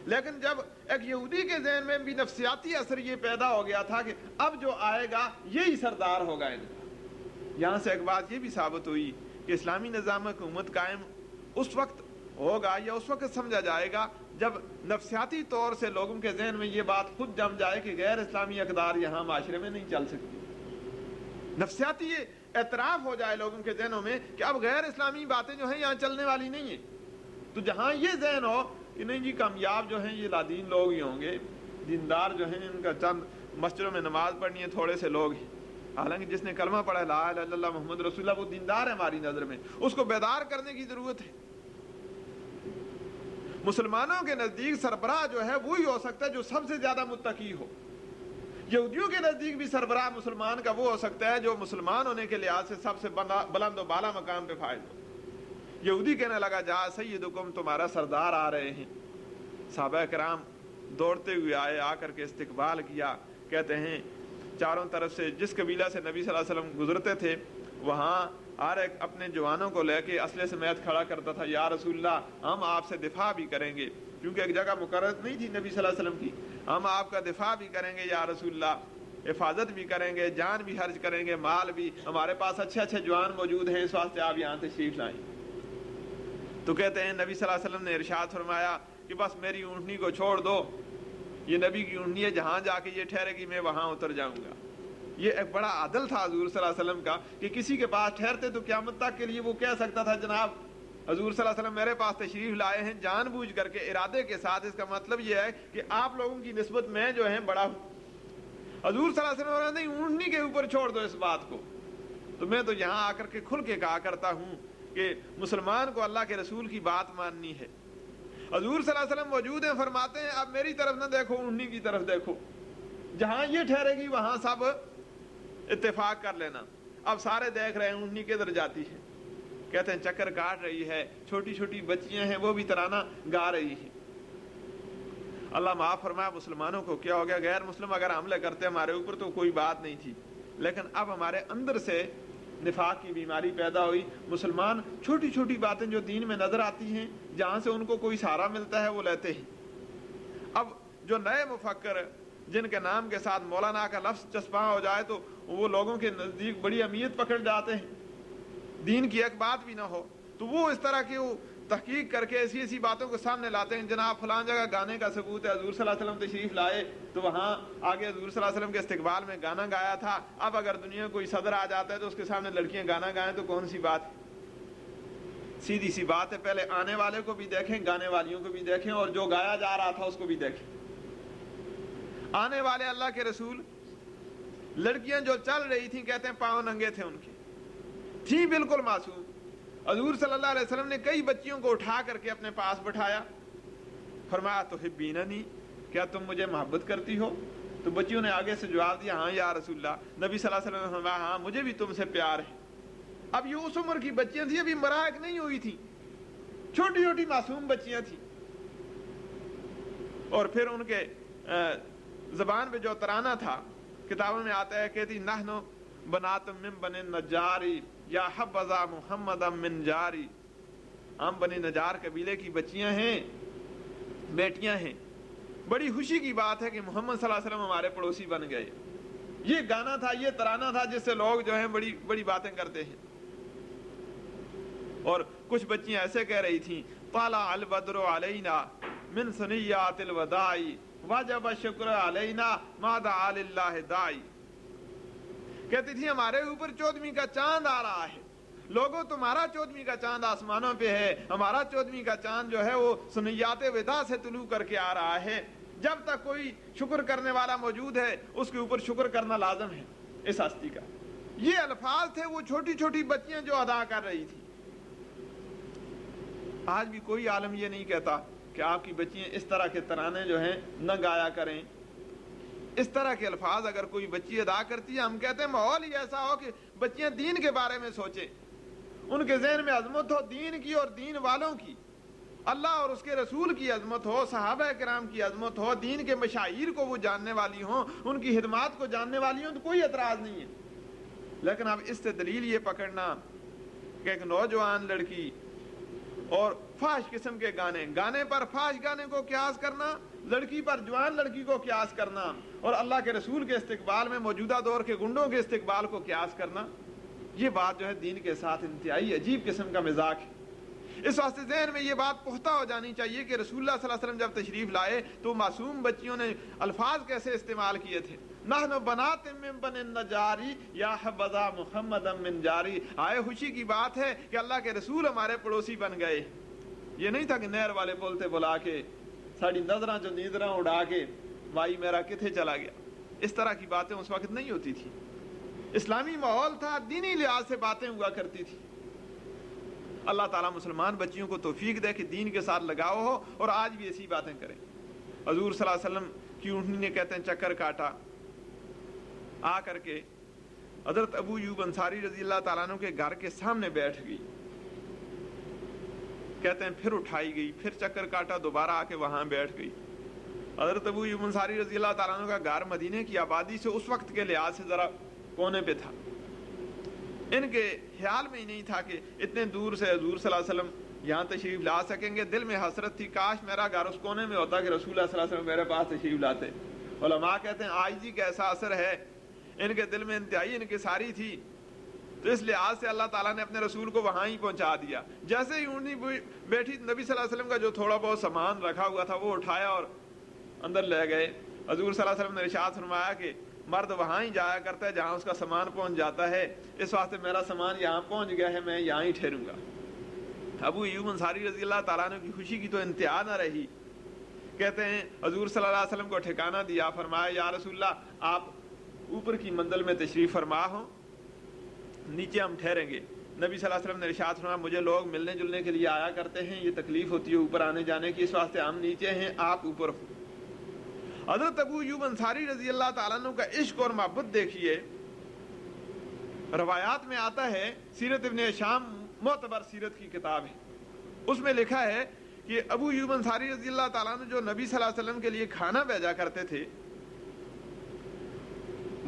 لیکن جب ایک یہودی کے ذہن میں بھی نفسیاتی اثر یہ پیدا ہو گیا تھا کہ اب جو آئے گا یہی سردار ہوگا ان کا۔ یہاں سے ایک بات یہ بھی ثابت ہوئی کہ اسلامی نظام حکومت قائم اس وقت ہوگا یا اس وقت سمجھا جائے گا جب نفسیاتی طور سے لوگوں کے ذہن میں یہ بات خود جم جائے کہ غیر اسلامی اقدار یہاں معاشرے میں نہیں چل سکتی، نفسیاتی یہ اعتراف ہو جائے لوگوں کے ذہنوں میں کہ اب غیر اسلامی باتیں جو ہیں یہاں چلنے والی نہیں ہیں۔ تو جہاں یہ ذہن ہو کہ نہیں جی کامیاب جو ہیں یہ لادین لوگ ہی ہوں گے، دیندار جو ہیں ان کا چند مسجدوں میں نماز پڑھنی ہے تھوڑے سے لوگ ہیں، حالانکہ جس نے کلمہ پڑھا لا الہ الا اللہ محمد رسول اللہ وہ دیندار ہے ہماری نظر میں، اس کو بیدار کرنے کی ضرورت ہے۔ مسلمانوں کے نزدیک سربراہ جو ہے وہی ہو سکتا ہے جو سب سے زیادہ متقی ہو، یہودیوں کے نزدیک بھی سربراہ مسلمان کا وہ ہو سکتا ہے جو مسلمان ہونے کے لحاظ سے سب سے بلند و بالا مقام پہ فائز ہو۔ یہودی کہنے لگا جا سیدکم، تمہارا سردار آ رہے ہیں۔ صحابہ کرام دوڑتے ہوئے آئے، آ کر کے استقبال کیا۔ کہتے ہیں چاروں طرف سے جس قبیلہ سے نبی صلی اللہ علیہ وسلم گزرتے تھے وہاں ہر ایک اپنے جوانوں کو لے کے اسلحے سمیت کھڑا کرتا تھا، یا رسول اللہ ہم آپ سے دفاع بھی کریں گے، کیونکہ ایک جگہ مقرر نہیں تھی نبی صلی اللہ علیہ وسلم کی، ہم آپ کا دفاع بھی کریں گے یا رسول اللہ، حفاظت بھی کریں گے، جان بھی خرچ کریں گے، مال بھی، ہمارے پاس اچھے اچھے جوان موجود ہیں، اس واسطے آپ یہاں تشریف لائیں۔ تو کہتے ہیں نبی صلی اللہ علیہ وسلم نے ارشاد فرمایا کہ بس میری اونٹنی کو چھوڑ دو، یہ نبی کی اونٹنی ہے، جہاں جا کے یہ ٹھہرے گی میں وہاں اتر جاؤں گا۔ یہ ایک بڑا عدل تھا حضور صلی اللہ علیہ وسلم کا کہ کسی کے پاس ٹھہرتے تو قیامت تک کے لیے وہ کہہ سکتا تھا جناب حضور صلی اللہ علیہ وسلم میرے پاس تشریف لائے ہیں جان بوجھ کر کے ارادے کے ساتھ، اس کا مطلب یہ ہے کہ آپ لوگوں کی نسبت میں جو ہے بڑا ہوں۔ حضور صلی اللہ علیہ وسلم نہیں، اونٹنی کے اوپر چھوڑ دو اس بات کو، تو میں تو یہاں آ کر کے کھل کے کہا کرتا ہوں کہ مسلمان کو اللہ کے رسول کی بات ماننی ہے۔ حضور صلی اللہ علیہ وسلم موجود ہیں، فرماتے ہیں اب میری طرف نہ دیکھو، اونٹنی کی طرف دیکھو، جہاں یہ ٹھہرے گی وہاں سب اتفاق کر لینا۔ اب سارے دیکھ رہے ہیں اونٹنی کدھر جاتی ہے، کہتے ہیں چکر کاٹ رہی ہے، چھوٹی چھوٹی بچیاں ہیں وہ بھی ترانہ گا رہی ہیں۔ اللہ معاف فرمایا مسلمانوں کو کیا ہو گیا، غیر مسلم اگر حملے کرتے ہمارے اوپر تو کوئی بات نہیں تھی، لیکن اب ہمارے اندر سے نفاق کی بیماری پیدا ہوئی. مسلمان چھوٹی چھوٹی باتیں جو دین میں نظر آتی ہیں جہاں سے ان کو کوئی سہارا ملتا ہے وہ لیتے ہیں. اب جو نئے مفکر جن کے نام کے ساتھ مولانا کا لفظ چسپاں ہو جائے تو وہ لوگوں کے نزدیک بڑی اہمیت پکڑ جاتے ہیں, دین کی ایک بات بھی نہ ہو تو وہ اس طرح کی وہ تحقیق کر کے ایسی ایسی باتوں کو سامنے لاتے ہیں. جناب فلاں جگہ گانے کا ثبوت ہے, حضور صلی اللہ علیہ وسلم تشریف لائے تو وہاں آگے حضور صلی اللہ علیہ وسلم کے استقبال میں گانا گایا تھا. اب اگر دنیا کوئی صدر آ جاتا ہے تو اس کے سامنے لڑکیاں گانا گائیں تو کون سی بات ہے؟ سیدھی سی بات ہے, پہلے آنے والے کو بھی دیکھیں, گانے والیوں کو بھی دیکھیں, اور جو گایا جا رہا تھا اس کو بھی دیکھیں. آنے والے اللہ کے رسول, لڑکیاں جو چل رہی تھیں کہتے ہیں پاؤں ننگے تھے ان کے, تھی بالکل معصوم. حضور صلی اللہ علیہ وسلم نے کئی بچیوں کو اٹھا کر کے اپنے پاس بٹھایا, فرمایا تحبیننی, کیا تم مجھے محبت کرتی ہو؟ تو بچیوں نے آگے سے جواب دیا ہاں یا رسول اللہ. نبی صلی اللہ علیہ وسلم نے فرمایا ہاں مجھے بھی تم سے پیار ہے. اب یہ اس عمر کی بچیاں تھیں, ابھی مراحق نہیں ہوئی تھی, چھوٹی چھوٹی معصوم بچیاں تھیں. اور پھر ان کے زبان پہ جو ترانہ تھا کتابوں میں آتا ہے, کہتی نحنو بنات من بنی نجاری یا حبذا محمد من جاری. ہم بنی نجار قبیلے کی بچیاں ہیں, بیٹیاں ہیں, بڑی خوشی کی بات ہے کہ محمد صلی اللہ علیہ وسلم ہمارے پڑوسی بن گئے. یہ گانا تھا, یہ ترانہ تھا جس سے لوگ جو ہیں بڑی بڑی باتیں کرتے ہیں. اور کچھ بچیاں ایسے کہہ رہی تھیں طالع البدر علینا من ثنیات الوداع واجب الشکر علینا ما دعا للہ داعی. کہتی تھی ہمارے اوپر 14ویں کا چاند آ رہا ہے, لوگوں تمہارا 14ویں کا چاند آسمانوں پہ ہے, ہمارا 14ویں کا چاند جو ہے وہ ثنیات وداع سے طلوع کر کے آ رہا ہے. جب تک کوئی شکر کرنے والا موجود ہے اس کے اوپر شکر کرنا لازم ہے اس ہستی کا. یہ الفاظ تھے وہ چھوٹی چھوٹی بچیاں جو ادا کر رہی تھی. آج بھی کوئی عالم یہ نہیں کہتا کہ آپ کی بچیاں اس طرح کے ترانے جو ہیں نہ گایا کریں. اس طرح کے الفاظ اگر کوئی بچی ادا کرتی ہے, ہم کہتے ہیں ماحول ہی ایسا ہو کہ بچیاں دین کے بارے میں سوچیں, ان کے ذہن میں عظمت ہو دین کی اور دین والوں کی, اللہ اور اس کے رسول کی عظمت ہو, صحابہ کرام کی عظمت ہو, دین کے مشاہیر کو وہ جاننے والی ہوں, ان کی خدمات کو جاننے والی ہوں, تو کوئی اعتراض نہیں ہے. لیکن اب اس سے دلیل یہ پکڑنا کہ ایک نوجوان لڑکی اور فحش قسم کے گانے پر فحش گانے کو قیاس کرنا, لڑکی پر جوان لڑکی کو قیاس کرنا, اور اللہ کے رسول کے استقبال میں موجودہ دور کے گنڈوں کے استقبال کو قیاس کرنا, یہ بات جو ہے دین کے ساتھ انتہائی عجیب قسم کا مزاج ہے. اس واسطے ذہن میں یہ بات پختہ ہو جانی چاہیے کہ رسول اللہ صلی اللہ علیہ وسلم جب تشریف لائے تو معصوم بچیوں نے الفاظ کیسے استعمال کیے تھے. نحن بنات من بنی النجاری یا حبذا محمد من جاری. آئے خوشی کی بات ہے کہ اللہ کے رسول ہمارے پڑوسی بن گئے. یہ نہیں تھا کہ نہر والے بولتے بلا کے ساڑی نظراں جو نیندراں اڑا کے بھائی میرا کتھے چلا گیا. اس طرح کی باتیں اس وقت نہیں ہوتی تھی. اسلامی ماحول تھا, دینی لحاظ سے باتیں ہوا کرتی تھی. اللہ تعالیٰ مسلمان بچیوں کو توفیق دے کہ دین کے ساتھ لگاؤ ہو اور آج بھی ایسی باتیں کریں. حضور صلی اللہ علیہ وسلم کی اونٹنی نے کہتے ہیں چکر کاٹا, آ کر کے حضرت ابو ایوب انصاری رضی اللہ تعالیٰ عنہ کے گھر کے سامنے بیٹھ گئی. کہتے ہیں پھر اٹھائی گئی, پھر چکر کاٹا, دوبارہ آ کے وہاں بیٹھ گئی. حضرت ابو ایوب انصاری رضی اللہ تعالیٰ عنہ کا گھر مدینے کی آبادی سے اس وقت کے لحاظ سے ذرا کونے پہ تھا. ان کے خیال میں ہی نہیں تھا کہ اتنے دور سے حضور صلی اللہ علیہ وسلم یہاں تشریف لا سکیں گے. دل میں حسرت تھی کاش میرا گھر اس کونے میں ہوتا کہ رسول اللہ صلی اللہ علیہ وسلم میرے پاس تشریف لاتے. علماء کہتے ہیں عاجزی کا ایسا اثر ہے ان کے دل میں, انتہائی انکساری تھی, تو اس لحاظ سے اللہ تعالیٰ نے اپنے رسول کو وہاں ہی پہنچا دیا. جیسے ہی اونٹنی بیٹھی, نبی صلی اللہ علیہ وسلم کا جو تھوڑا بہت سامان رکھا ہوا تھا وہ اٹھایا اور اندر لے گئے. حضور صلی اللہ علیہ وسلم نے ارشاد فرمایا کہ مرد وہاں ہی جایا کرتا ہے جہاں اس کا سامان پہنچ جاتا ہے, اس واسطے میرا سامان یہاں پہنچ گیا ہے, میں یہاں ہی ٹھہروں گا. ابو ایوب انصاری رضی اللہ تعالیٰ عنہ کی خوشی کی تو انتہا نہ رہی. کہتے ہیں حضور صلی اللہ علیہ وسلم کو ٹھکانہ دیا, فرمایا یا رسول اللہ آپ اوپر کی منزل میں تشریف فرما ہو, نیچے ہم ٹھہریں گے. نبی صلی اللہ علیہ وسلم نے ارشاد فرمایا مجھے لوگ ملنے جلنے کے لیے آیا کرتے ہیں, یہ تکلیف ہوتی ہے اوپر آنے جانے کی, اس واسطے ہم نیچے ہیں, آپ اوپر ہو. حضرت ابو ایوب انصاری رضی اللہ تعالیٰ عنہ کا عشق اور محبت دیکھیے. روایات میں آتا ہے, سیرت ابن ہشام معتبر سیرت کی کتاب ہے, اس میں لکھا ہے کہ ابو ایوب انصاری رضی اللہ تعالیٰ عنہ جو نبی صلی اللہ علیہ وسلم کے لیے کھانا بھیجا کرتے تھے,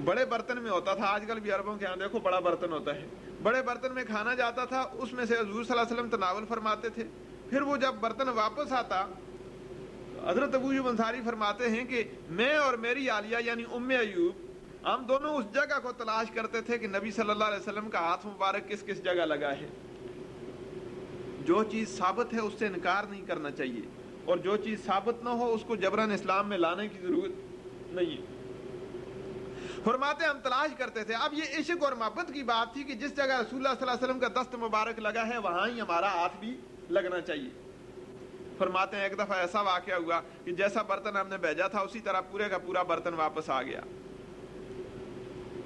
بڑے برتن میں ہوتا تھا، آج کل بھی عربوں کے یہاں دیکھو بڑا برتن ہوتا ہے، بڑے برتن میں کھانا جاتا تھا، اس میں سے حضور صلی اللہ علیہ وسلم تناول فرماتے تھے. پھر وہ جب برتن واپس آتا، حضرت ابو ایوب انصاری فرماتے ہیں کہ میں اور میری عالیہ یعنی ام ایوب، ہم دونوں اس جگہ کو تلاش کرتے تھے کہ نبی صلی اللہ علیہ وسلم کا ہاتھ مبارک کس کس جگہ لگا ہے. جو چیز ثابت ہے اس سے انکار نہیں کرنا چاہیے، اور جو چیز ثابت نہ ہو اس کو جبراً اسلام میں لانے کی ضرورت نہیں. فرماتے ہم تلاش کرتے تھے. اب یہ عشق اور محبت کی بات تھی کہ جس جگہ رسول اللہ صلی اللہ علیہ وسلم کا دست مبارک لگا ہے وہاں ہی ہمارا ہاتھ بھی لگنا چاہیے. فرماتے ہیں ایک دفعہ ایسا واقعہ ہوا کہ جیسا برتن ہم نے بھیجا تھا اسی طرح پورے کا پورا برتن واپس آ گیا.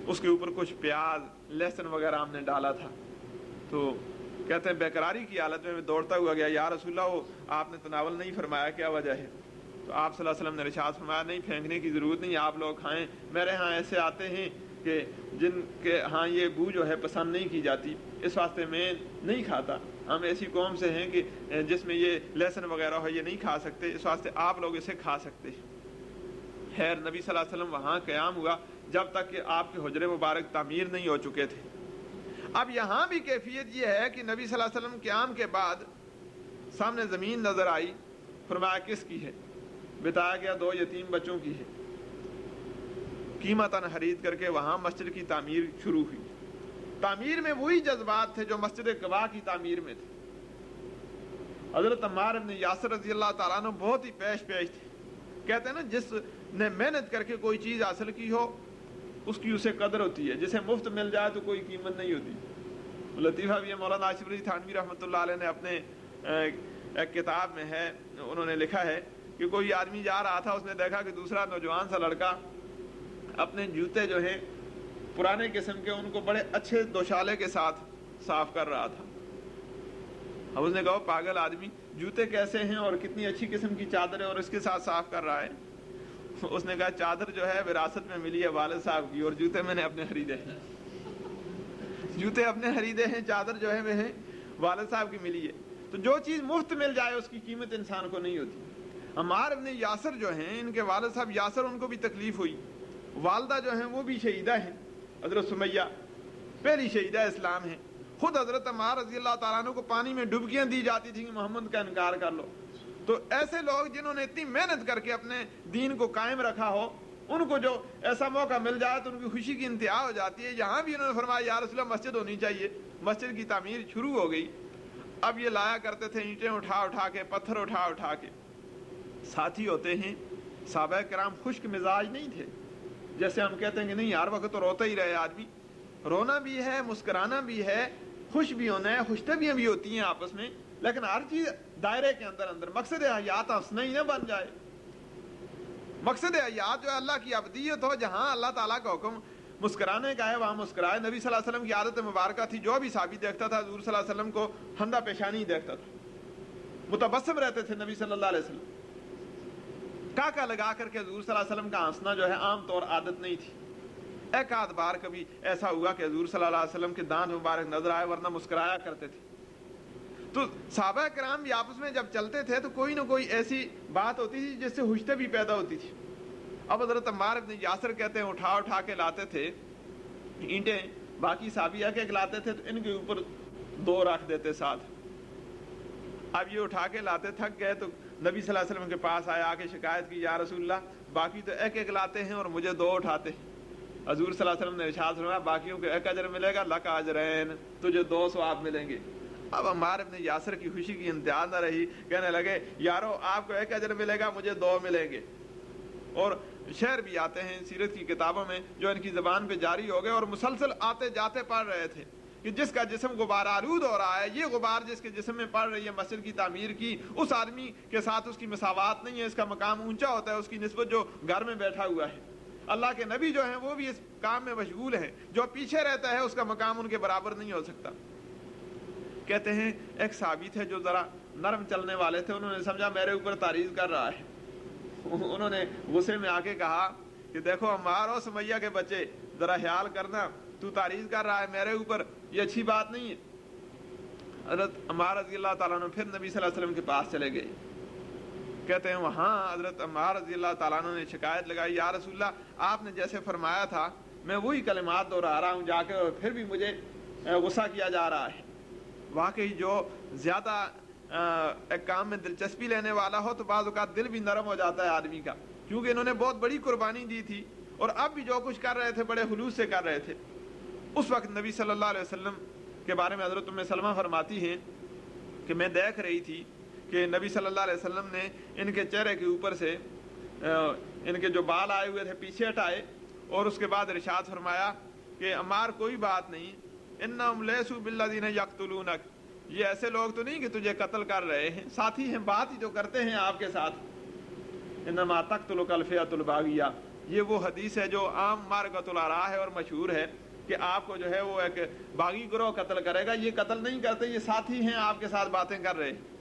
اس کے اوپر کچھ پیاز لہسن وغیرہ ہم نے ڈالا تھا. تو کہتے ہیں بیقراری کی حالت میں دوڑتا ہوا گیا، یا رسول اللہ وہ آپ نے تناول نہیں فرمایا، کیا وجہ ہے؟ تو آپ صلی اللہ علیہ وسلم نے ارشاد فرمایا نہیں پھینکنے کی ضرورت نہیں، آپ لوگ کھائیں. میرے ہاں ایسے آتے ہیں کہ جن کے ہاں یہ بو جو ہے پسند نہیں کی جاتی، اس واسطے میں نہیں کھاتا. ہم ایسی قوم سے ہیں کہ جس میں یہ لہسن وغیرہ ہو یہ نہیں کھا سکتے، اس واسطے آپ لوگ اسے کھا سکتے ہیں. خیر نبی صلی اللہ علیہ وسلم وہاں قیام ہوا جب تک کہ آپ کے حجرے مبارک تعمیر نہیں ہو چکے تھے. اب یہاں بھی کیفیت یہ ہے کہ نبی صلی اللہ علیہ وسلم قیام کے بعد سامنے زمین نظر آئی. فرمایا کس کی ہے؟ بتایا گیا 2 یتیم بچوں کی ہے. قیمتاً خرید کر کے وہاں مسجد کی تعمیر شروع ہوئی. تعمیر میں وہی جذبات تھے جو مسجد قباء کی تعمیر میں تھے. حضرت عمار بن یاسر رضی اللہ تعالیٰ عنہ بہت ہی پیش تھے. کہتے ہیں نا جس نے محنت کر کے کوئی چیز حاصل کی ہو اس کی اسے قدر ہوتی ہے، جسے مفت مل جائے تو کوئی قیمت نہیں ہوتی. لطیفہ بھی ہے، مولانا آصف علی تھانوی رحمۃ اللہ علیہ نے اپنے ایک کتاب میں ہے، انہوں نے لکھا ہے کہ کوئی آدمی جا رہا تھا، اس نے دیکھا کہ دوسرا نوجوان سا لڑکا اپنے جوتے جو ہیں پرانے قسم کے ان کو بڑے اچھے دوشالے کے ساتھ صاف کر رہا تھا. اب اس نے کہا پاگل آدمی، جوتے کیسے ہیں اور کتنی اچھی قسم کی چادر ہے اور اس کے ساتھ صاف کر رہا ہے. اس نے کہا چادر جو ہے وراثت میں ملی ہے والد صاحب کی، اور جوتے میں نے اپنے خریدے ہیں. جوتے اپنے خریدے ہیں، چادر جو ہے وہ والد صاحب کی ملی ہے. تو جو چیز مفت مل جائے اس کی قیمت انسان کو نہیں ہوتی. عمار ابن یاسر جو ہیں ان کے والد صاحب یاسر، ان کو بھی تکلیف ہوئی. والدہ جو ہیں وہ بھی شہیدہ ہیں، حضرت سمیہ پہلی شہیدہ اسلام ہیں. خود حضرت عمار رضی اللہ تعالیٰ عنہ کو پانی میں ڈبکیاں دی جاتی تھیں کہ محمد کا انکار کر لو. تو ایسے لوگ جنہوں نے اتنی محنت کر کے اپنے دین کو قائم رکھا ہو، ان کو جو ایسا موقع مل جائے تو ان کی خوشی کی انتہا ہو جاتی ہے. یہاں بھی انہوں نے فرمایا یا رسول اللہ مسجد ہونی چاہیے. مسجد کی تعمیر شروع ہو گئی. اب یہ لایا کرتے تھے اینٹیں اٹھا اٹھا کے، پتھر اٹھا اٹھا کے. ساتھی ہوتے ہیں صحابہ کرام خشک مزاج نہیں تھے جیسے ہم کہتے ہیں کہ نہیں ہر وقت تو روتا ہی رہے آدمی. رونا بھی ہے، مسکرانا بھی ہے، خوش بھی ہونا ہے، خوش طبیاں بھی ہوتی ہیں آپس میں، لیکن ہر چیز دائرے کے اندر اندر. مقصد حیات ہنسنا ہی نہ بن جائے. مقصد حیات جو ہے اللہ کی ابدیت ہو، جہاں اللہ تعالیٰ کا حکم مسکرانے کا ہے وہاں مسکرائے. نبی صلی اللہ علیہ وسلم کی عادت مبارکہ تھی، جو بھی صحابی دیکھتا تھا حضور صلی اللہ علیہ وسلم کو خندہ پیشانی دیکھتا تھا، متبسم رہتے تھے نبی صلی اللہ علیہ وسلم. کاکا لگا کر کے حضور صلی اللہ علیہ وسلم کا ہنسنا جو ہے عام طور عادت نہیں تھی. ایک آدھ بار کبھی ایسا ہوا کہ حضور صلی اللہ علیہ وسلم کے دانت مبارک نظر آئے، ورنہ مسکرایا کرتے تھے. تو صحابہ کرام بھی آپس میں جب چلتے تھے تو کوئی نہ کوئی ایسی بات ہوتی تھی جس سے خوشتے بھی پیدا ہوتی تھی. اب حضرت عمار بن یاسر کہتے ہیں اٹھا اٹھا کے لاتے تھے اینٹیں، باقی صحابی ایک ایک لاتے تھے تو ان کے اوپر 2 رکھ دیتے ساتھ. اب یہ اٹھا کے لاتے، تھک گئے تو نبی صلی اللہ علیہ وسلم کے پاس آیا، آ کے شکایت کی یا رسول اللہ باقی تو ایک ایک لاتے ہیں اور مجھے 2 اٹھاتے ہیں. حضور صلی اللہ علیہ وسلم نے ارشاد فرمایا باقیوں کو 1 اجر ملے گا، لک اجرین، تجھے 2 ثواب ملیں گے. اب عمار ابن یاسر کی خوشی کی انتہا نہ رہی، کہنے لگے یارو آپ کو 1 اجر ملے گا، مجھے 2 ملیں گے. اور شعر بھی آتے ہیں سیرت کی کتابوں میں جو ان کی زبان پہ جاری ہو گئے اور مسلسل آتے جاتے پڑھ رہے تھے کہ جس کا جسم غبار آلود ہو رہا ہے، یہ غبار جس کے جسم میں پڑ رہی ہے مسجد کی تعمیر کی، اس آدمی کے ساتھ اس کی مساوات نہیں ہے. اس کا مقام اونچا ہوتا ہے اس کی نسبت جو گھر میں بیٹھا ہوا ہے. اللہ کے نبی جو ہیں وہ بھی اس کام میں مشغول ہیں، جو پیچھے رہتا ہے اس کا مقام ان کے برابر نہیں ہو سکتا. کہتے ہیں ایک صحابی تھے جو ذرا نرم چلنے والے تھے، انہوں نے سمجھا میرے اوپر تعریض کر رہا ہے. انہوں نے غصے میں آ کے کہا کہ دیکھو عمار اور سمیہ کے بچے، ذرا خیال کرنا، تو تعریض کر رہا ہے میرے اوپر، یہ اچھی بات نہیں ہے. حضرت عمار رضی اللہ تعالیٰ عنہ پھر نبی صلی اللہ علیہ وسلم کے پاس چلے گئے. کہتے ہیں وہاں حضرت عمار رضی اللہ تعالیٰ عنہ نے شکایت لگائی یا رسول اللہ آپ نے جیسے فرمایا تھا میں وہی کلمات دہرا رہا ہوں جا کے اور پھر بھی مجھے غصہ کیا جا رہا ہے۔ واقعی جو زیادہ ایک کام میں دلچسپی لینے والا ہو تو بعض اوقات دل بھی نرم ہو جاتا ہے آدمی کا، کیونکہ انہوں نے بہت بڑی قربانی دی تھی اور اب بھی جو کچھ کر رہے تھے بڑے خلوص سے کر رہے تھے۔ اس وقت نبی صلی اللہ علیہ وسلم کے بارے میں حضرت ام سلمہ فرماتی ہیں کہ میں دیکھ رہی تھی کہ نبی صلی اللہ علیہ وسلم نے ان کے چہرے کے اوپر سے ان کے جو بال آئے ہوئے تھے پیچھے ہٹائے اور اس کے بعد ارشاد فرمایا کہ عمار کوئی بات نہیں، انہم لیسوا بالذین یقتلونک، یہ ایسے لوگ تو نہیں کہ تجھے قتل کر رہے ہیں، ساتھی ہیں، بات ہی تو کرتے ہیں آپ کے ساتھ۔ انما تقتلک الفئۃ الباغیہ، یہ وہ حدیث ہے جو عام مارکۃ الاراء ہے اور مشہور ہے کہ آپ کو جو ہے وہ ایک باغی گروہ قتل کرے گا، یہ قتل نہیں کرتے، یہ ساتھی ہیں آپ کے ساتھ باتیں کر رہے ہیں۔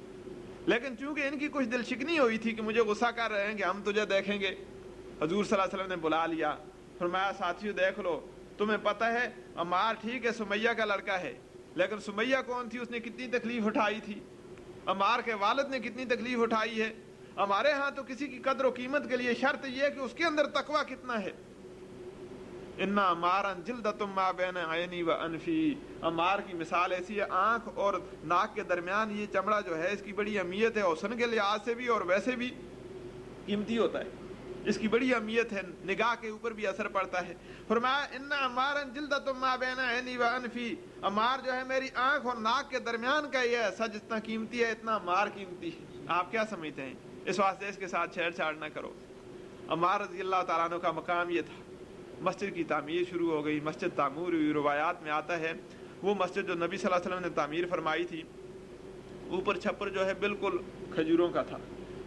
لیکن چونکہ ان کی کچھ دل شکنی ہوئی تھی کہ مجھے غصہ کر رہے ہیں کہ ہم تجھے دیکھیں گے، حضور صلی اللہ علیہ وسلم نے بلا لیا، فرمایا ساتھیو دیکھ لو، تمہیں پتہ ہے عمار ٹھیک ہے سمیہ کا لڑکا ہے، لیکن سمیہ کون تھی، اس نے کتنی تکلیف اٹھائی تھی، عمار کے والد نے کتنی تکلیف اٹھائی ہے۔ ہمارے ہاں تو کسی کی قدر و قیمت کے لیے شرط یہ ہے کہ اس کے اندر تقویٰ کتنا ہے۔ ان عمارا جلدۃ ما بین عینی و انفی، عمار کی مثال ایسی ہے، آنکھ اور ناک کے درمیان یہ چمڑا جو ہے اس کی بڑی اہمیت ہے، حسن کے لحاظ سے بھی اور ویسے بھی قیمتی ہوتا ہے، اس کی بڑی اہمیت ہے، نگاہ کے اوپر بھی اثر پڑتا ہے۔ فرمایا ان عمارا جلدۃ ما بین عینی و انفی، عمار جو ہے میری آنکھ اور ناک کے درمیان کا یہ حصہ جتنا قیمتی ہے اتنا عمار قیمتی ہے۔ آپ کیا سمجھتے ہیں؟ اس واسطے اس کے ساتھ چھیڑ چھاڑ نہ کرو۔ عمار رضی اللہ تعالیٰ عنہ کا مقام یہ تھا۔ مسجد کی تعمیر شروع ہو گئی، مسجد تعمیر ہوئی، روایات میں آتا ہے وہ مسجد جو نبی صلی اللہ علیہ وسلم نے تعمیر فرمائی تھی، اوپر چھپر جو ہے بالکل کھجوروں کا تھا،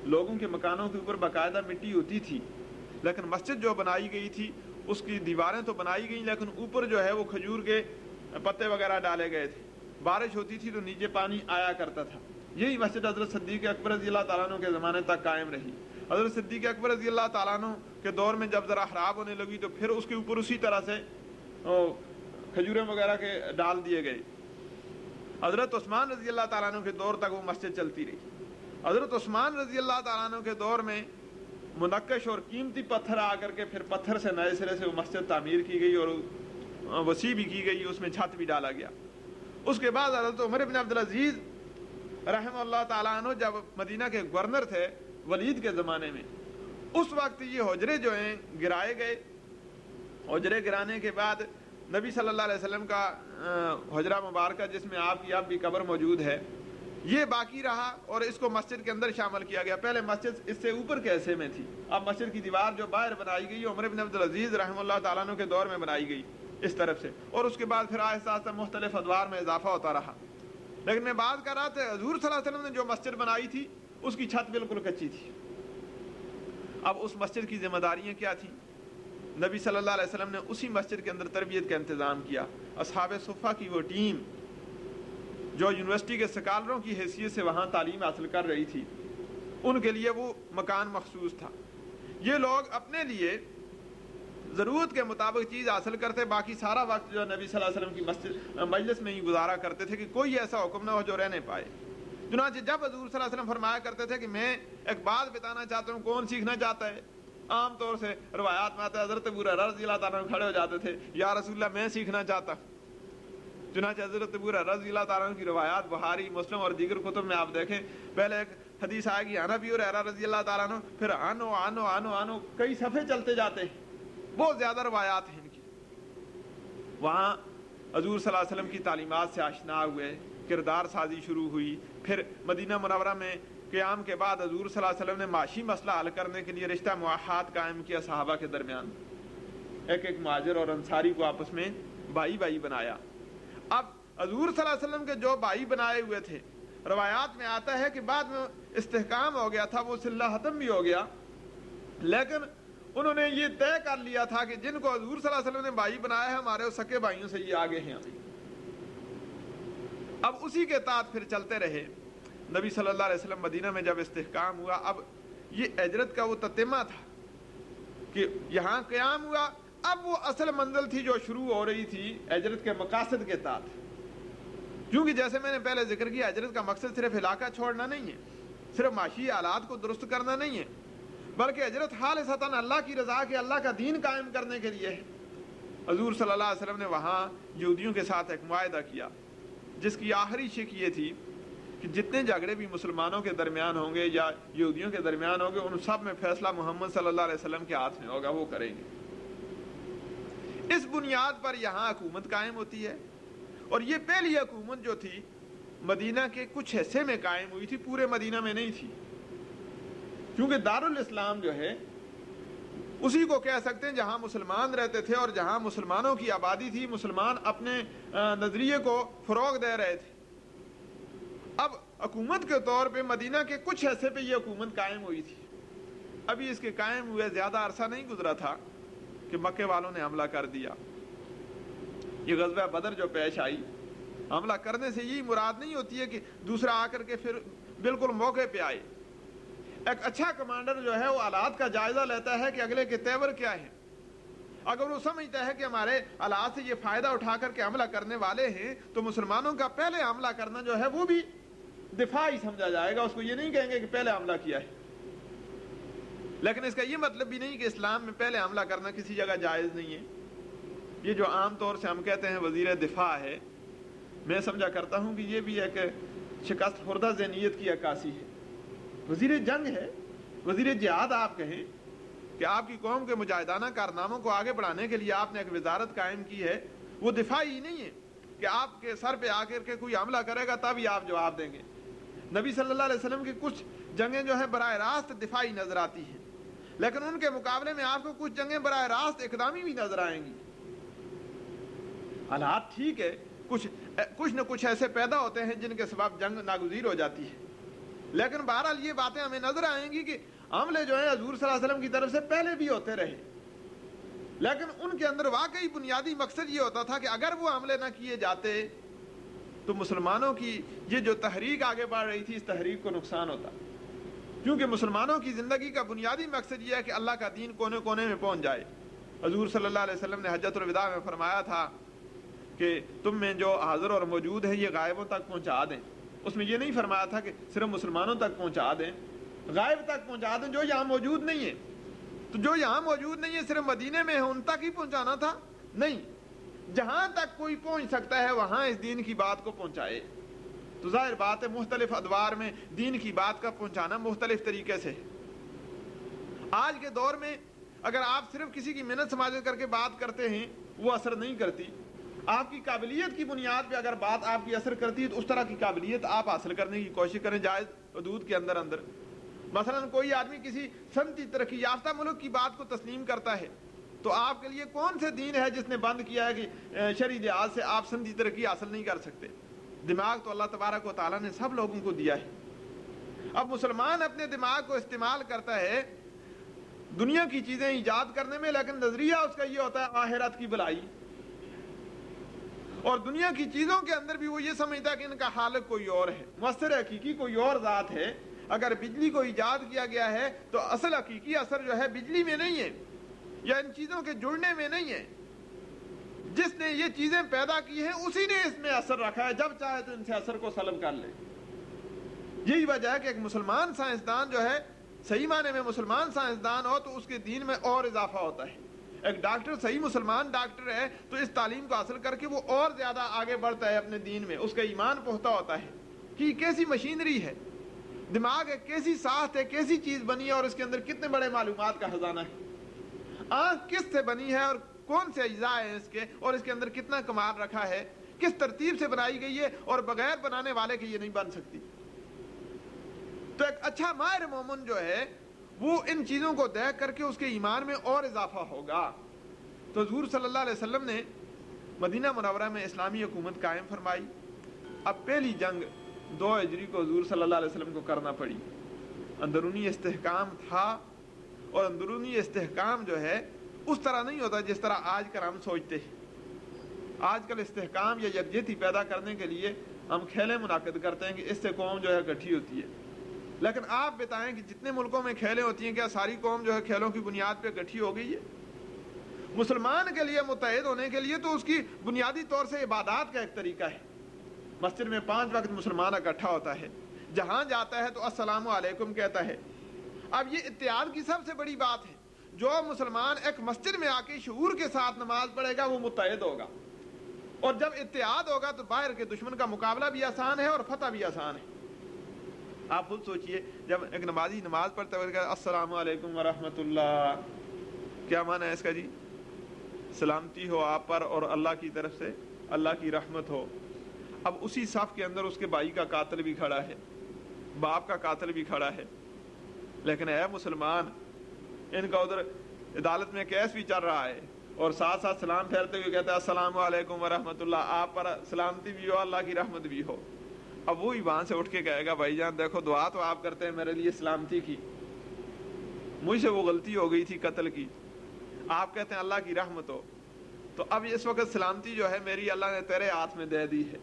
لوگوں کے مکانوں کے اوپر باقاعدہ مٹی ہوتی تھی، لیکن مسجد جو بنائی گئی تھی اس کی دیواریں تو بنائی گئیں لیکن اوپر جو ہے وہ کھجور کے پتے وغیرہ ڈالے گئے تھے، بارش ہوتی تھی تو نیچے پانی آیا کرتا تھا۔ یہی مسجد حضرت صدیق اکبر رضی اللہ تعالیٰ عنہ کے زمانے تک قائم رہی۔ حضرت صدیق اکبر رضی اللہ تعالیٰ عنہ کے دور میں جب ذرا خراب ہونے لگی تو پھر اس کے اوپر اسی طرح سے کھجوریں وغیرہ کے ڈال دیے گئے۔ حضرت عثمان رضی اللہ تعالیٰ عنہ کے دور تک وہ مسجد چلتی رہی۔ حضرت عثمان رضی اللہ تعالیٰ عنہ کے دور میں منقش اور قیمتی پتھر آ کر کے پھر پتھر سے نئے سرے سے وہ مسجد تعمیر کی گئی اور وسیع بھی کی گئی، اس میں چھت بھی ڈالا گیا۔ اس کے بعد حضرت عمر بن عبدالعزیز رحمہ اللہ تعالیٰ عنہ جب مدینہ کے گورنر تھے ولید کے زمانے میں، اس وقت یہ حجرے جو ہیں گرائے گئے۔ حجرے گرانے کے بعد نبی صلی اللہ علیہ وسلم کا حجرہ مبارکہ جس میں آپ کی اب بھی قبر موجود ہے یہ باقی رہا اور اس کو مسجد کے اندر شامل کیا گیا۔ پہلے مسجد اس سے اوپر کے حصے میں تھی، اب مسجد کی دیوار جو باہر بنائی گئی عمر بن عبدالعزیز رحمہ اللہ تعالیٰ عنہ کے دور میں بنائی گئی اس طرف سے، اور اس کے بعد پھر آہستہ آہستہ مختلف ادوار میں اضافہ ہوتا رہا۔ لیکن میں بات کر رہا تھا حضور صلی اللہ علیہ وسلم نے جو مسجد بنائی تھی اس کی چھت بالکل کچی تھی۔ اب اس مسجد کی ذمہ داریاں کیا تھیں؟ نبی صلی اللہ علیہ وسلم نے اسی مسجد کے اندر تربیت کا انتظام کیا۔ اصحاب صفہ کی وہ ٹیم جو یونیورسٹی کے سکالروں کی حیثیت سے وہاں تعلیم حاصل کر رہی تھی، ان کے لیے وہ مکان مخصوص تھا۔ یہ لوگ اپنے لیے ضرورت کے مطابق چیز حاصل کرتے، باقی سارا وقت جو نبی صلی اللہ علیہ وسلم کی مسجد مجلس میں ہی گزارا کرتے تھے کہ کوئی ایسا حکم نہ ہو جو رہ نہیں پائے۔ چنانچہ جب حضور صلی اللہ علیہ وسلم فرمایا کرتے تھے کہ میں ایک بات بتانا چاہتا ہوں، کون سیکھنا چاہتا ہے؟ عام طور سے روایات میں آتا ہے حضرت ابو ہریرہ رضی اللہ تعالیٰ عنہ کھڑے ہو جاتے تھے، یا رسول اللہ میں سیکھنا چاہتا ہوں۔ چنانچہ حضرت ابو ہریرہ رضی اللہ تعالیٰ عنہ کی روایات بخاری مسلم اور دیگر کتب میں آپ دیکھیں، پہلے ایک حدیث آئے گی عن ابی ہریرہ رضی اللہ تعالیٰ عنہ، پھر عنو کئی صفحے چلتے جاتے ہیں، بہت زیادہ روایات ہیں ان کی۔ وہاں حضور صلی اللہ علیہ وسلم کی تعلیمات سے آشنا ہوئے، کردار سازی شروع ہوئی۔ پھر مدینہ منورہ میں قیام کے بعد حضور صلی اللہ علیہ وسلم نے معاشی مسئلہ حل کرنے کے لیے رشتہ موحد قائم کیا صحابہ کے درمیان، ایک ایک مہاجر اور انصاری کو آپس میں بھائی بھائی بنایا۔ اب حضور صلی اللہ علیہ وسلم کے جو بھائی بنائے ہوئے تھے، روایات میں آتا ہے کہ بعد میں استحکام ہو گیا تھا، وہ صلہ ختم بھی ہو گیا، لیکن انہوں نے یہ طے کر لیا تھا کہ جن کو حضور صلی اللہ علیہ وسلم نے بھائی بنایا ہے ہمارے سکے بھائیوں سے یہ آگے ہیں۔ اب اسی کے تحت پھر چلتے رہے۔ نبی صلی اللہ علیہ وسلم مدینہ میں جب استحکام ہوا، اب یہ ہجرت کا وہ تتمہ تھا کہ یہاں قیام ہوا، اب وہ اصل منزل تھی جو شروع ہو رہی تھی ہجرت کے مقاصد کے تحت۔ کیونکہ جیسے میں نے پہلے ذکر کیا، ہجرت کا مقصد صرف علاقہ چھوڑنا نہیں ہے، صرف معاشی حالات کو درست کرنا نہیں ہے، بلکہ ہجرت خالصتاً اللہ کی رضا کے، اللہ کا دین قائم کرنے کے لیے ہے۔ حضور صلی اللہ علیہ وسلم نے وہاں یہودیوں کے ساتھ ایک معاہدہ کیا جس کی آخری شک یہ تھی کہ جتنے جھگڑے بھی مسلمانوں کے درمیان ہوں گے یا یہودیوں کے درمیان ہوں گے ان سب میں فیصلہ محمد صلی اللہ علیہ وسلم کے ہاتھ میں ہوگا، وہ کریں گے۔ اس بنیاد پر یہاں حکومت قائم ہوتی ہے، اور یہ پہلی حکومت جو تھی مدینہ کے کچھ حصے میں قائم ہوئی تھی، پورے مدینہ میں نہیں تھی، کیونکہ دارالاسلام جو ہے اسی کو کہہ سکتے ہیں جہاں مسلمان رہتے تھے اور جہاں مسلمانوں کی آبادی تھی، مسلمان اپنے نظریے کو فروغ دے رہے تھے۔ اب حکومت کے طور پہ مدینہ کے کچھ حصے پہ یہ حکومت قائم ہوئی تھی۔ ابھی اس کے قائم ہوئے زیادہ عرصہ نہیں گزرا تھا کہ مکے والوں نے حملہ کر دیا۔ یہ غزوہ بدر جو پیش آئی، حملہ کرنے سے یہی مراد نہیں ہوتی ہے کہ دوسرا آ کر کے پھر بالکل موقع پہ آئے۔ ایک اچھا کمانڈر جو ہے وہ حالات کا جائزہ لیتا ہے کہ اگلے کے تیور کیا ہے۔ اگر وہ سمجھتا ہے کہ ہمارے حالات سے یہ فائدہ اٹھا کر کے حملہ کرنے والے ہیں تو مسلمانوں کا پہلے حملہ کرنا جو ہے وہ بھی دفاع ہی سمجھا جائے گا، اس کو یہ نہیں کہیں گے کہ پہلے حملہ کیا ہے۔ لیکن اس کا یہ مطلب بھی نہیں کہ اسلام میں پہلے حملہ کرنا کسی جگہ جائز نہیں ہے۔ یہ جو عام طور سے ہم کہتے ہیں وزیر دفاع ہے، میں سمجھا کرتا ہوں کہ یہ بھی ایک شکست خوردہ ذہنیت کی عکاسی ہے۔ وزیر جنگ ہے، وزیر جہاد آپ کہیں کہ آپ کی قوم کے مجاہدانہ کارناموں کو آگے بڑھانے کے لیے آپ نے ایک وزارت قائم کی ہے، وہ دفاعی ہی نہیں ہے کہ آپ کے سر پہ آ کر کے کوئی حملہ کرے گا تب ہی آپ جواب دیں گے۔ نبی صلی اللہ علیہ وسلم کی کچھ جنگیں جو ہیں براہ راست دفاعی نظر آتی ہیں، لیکن ان کے مقابلے میں آپ کو کچھ جنگیں براہ راست اقدامی بھی نظر آئیں گی۔ حالات ٹھیک ہے، کچھ نہ کچھ ایسے پیدا ہوتے ہیں جن کے سبب جنگ ناگزیر ہو جاتی ہے، لیکن بہرحال یہ باتیں ہمیں نظر آئیں گی کہ حملے جو ہیں حضور صلی اللہ علیہ وسلم کی طرف سے پہلے بھی ہوتے رہے، لیکن ان کے اندر واقعی بنیادی مقصد یہ ہوتا تھا کہ اگر وہ حملے نہ کیے جاتے تو مسلمانوں کی یہ جو تحریک آگے بڑھ رہی تھی اس تحریک کو نقصان ہوتا، کیونکہ مسلمانوں کی زندگی کا بنیادی مقصد یہ ہے کہ اللہ کا دین کونے کونے میں پہنچ جائے۔ حضور صلی اللہ علیہ وسلم نے حجۃ الوداع میں فرمایا تھا کہ تم میں جو حاضر اور موجود ہے یہ غائبوں تک پہنچا دیں۔ اس میں یہ نہیں فرمایا تھا کہ صرف مسلمانوں تک پہنچا دیں، غائب تک پہنچا دیں، جو یہاں موجود نہیں ہے۔ تو جو یہاں موجود نہیں ہے صرف مدینے میں ہے ان تک ہی پہنچانا تھا؟ نہیں، جہاں تک کوئی پہنچ سکتا ہے وہاں اس دین کی بات کو پہنچائے۔ تو ظاہر بات ہے مختلف ادوار میں دین کی بات کا پہنچانا مختلف طریقے سے۔ آج کے دور میں اگر آپ صرف کسی کی محنت سماجت کر کے بات کرتے ہیں وہ اثر نہیں کرتی، آپ کی قابلیت کی بنیاد پہ اگر بات آپ کی اثر کرتی ہے تو اس طرح کی قابلیت آپ حاصل کرنے کی کوشش کریں جائز حدود کے اندر۔ مثلا کوئی آدمی کسی صنعتی ترقی یافتہ ملک کی بات کو تسلیم کرتا ہے تو آپ کے لیے کون سے دین ہے جس نے بند کیا ہے کہ شرعی لحاظ سے آپ صنعتی ترقی حاصل نہیں کر سکتے؟ دماغ تو اللہ تبارک و تعالیٰ نے سب لوگوں کو دیا ہے۔ اب مسلمان اپنے دماغ کو استعمال کرتا ہے دنیا کی چیزیں ایجاد کرنے میں، لیکن نظریہ اس کا یہ ہوتا ہے آخرت کی بھلائی، اور دنیا کی چیزوں کے اندر بھی وہ یہ سمجھتا ہے کہ ان کا خالق کوئی اور ہے، مؤثر حقیقی کوئی اور ذات ہے۔ اگر بجلی کو ایجاد کیا گیا ہے تو اصل حقیقی اثر جو ہے بجلی میں نہیں ہے یا ان چیزوں کے جڑنے میں نہیں ہے، جس نے یہ چیزیں پیدا کی ہیں اسی نے اس میں اثر رکھا ہے، جب چاہے تو ان سے اثر کو سلب کر لے۔ یہی وجہ ہے کہ ایک مسلمان سائنسدان جو ہے صحیح معنی میں مسلمان سائنسدان ہو تو اس کے دین میں اور اضافہ ہوتا ہے۔ ایک ڈاکٹر صحیح مسلمان ڈاکٹر ہے تو اس تعلیم کو حاصل کر کے وہ اور زیادہ آگے بڑھتا ہے اپنے دین میں، اس کا ایمان پختہ ہوتا ہے کہ یہ کیسی مشینری ہے، دماغ ہے، کیسی ساخت ہے، کیسی چیز بنی ہے اور اس کے اندر کتنے بڑے معلومات کا خزانہ ہے، آنکھ کس سے بنی ہے اور کون سے اجزاء ہیں اس کے، اور اس کے اندر کتنا کمال رکھا ہے، کس ترتیب سے بنائی گئی ہے، اور بغیر بنانے والے کے یہ نہیں بن سکتی۔ تو ایک اچھا ماہر مومن جو ہے وہ ان چیزوں کو دیکھ کر کے اس کے ایمان میں اور اضافہ ہوگا۔ تو حضور صلی اللہ علیہ وسلم نے مدینہ منورہ میں اسلامی حکومت قائم فرمائی۔ اب پہلی جنگ 2 ہجری کو حضور صلی اللہ علیہ وسلم کو کرنا پڑی۔ اندرونی استحکام تھا، اور اندرونی استحکام جو ہے اس طرح نہیں ہوتا جس طرح آج کل ہم سوچتے ہیں۔ آج کل استحکام یا یکجہتی پیدا کرنے کے لیے ہم کھیلیں منعقد کرتے ہیں کہ اس سے قوم جو ہے اکٹھی ہوتی ہے، لیکن آپ بتائیں کہ جتنے ملکوں میں کھیلیں ہوتی ہیں کیا ساری قوم جو ہے کھیلوں کی بنیاد پہ اکٹھی ہو گئی ہے؟ مسلمان کے لیے متحد ہونے کے لیے تو اس کی بنیادی طور سے عبادات کا ایک طریقہ ہے۔ مسجد میں 5 وقت مسلمان اکٹھا ہوتا ہے، جہاں جاتا ہے تو السلام علیکم کہتا ہے۔ اب یہ اتحاد کی سب سے بڑی بات ہے۔ جو مسلمان ایک مسجد میں آ کے شعور کے ساتھ نماز پڑھے گا وہ متحد ہوگا، اور جب اتحاد ہوگا تو باہر کے دشمن کا مقابلہ بھی آسان ہے اور فتح بھی آسان ہے۔ آپ خود سوچئے، جب ایک نمازی نماز پڑھتے ہوئے کہا السلام علیکم ورحمۃ اللہ، کیا معنی ہے اس کا جی؟ سلامتی ہو آپ پر اور اللہ کی طرف سے اللہ کی رحمت ہو۔ اب اسی صف کے اندر اس کے بھائی کا قاتل بھی کھڑا ہے، باپ کا قاتل بھی کھڑا ہے، لیکن اے مسلمان، ان کا ادھر عدالت میں کیس بھی چل رہا ہے اور ساتھ ساتھ سلام پھیرتے ہوئے کہتا ہے السلام علیکم ورحمۃ اللہ، آپ پر سلامتی بھی ہو، اللہ کی رحمت بھی ہو۔ اب وہی وہاں سے اٹھ کے کہے گا بھائی جان دیکھو دعا تو آپ کرتے ہیں میرے لیے سلامتی کی، مجھ سے وہ غلطی ہو گئی تھی قتل کی، آپ کہتے ہیں اللہ کی رحمت ہو، تو اب اس وقت سلامتی جو ہے میری اللہ نے تیرے ہاتھ میں دے دی ہے،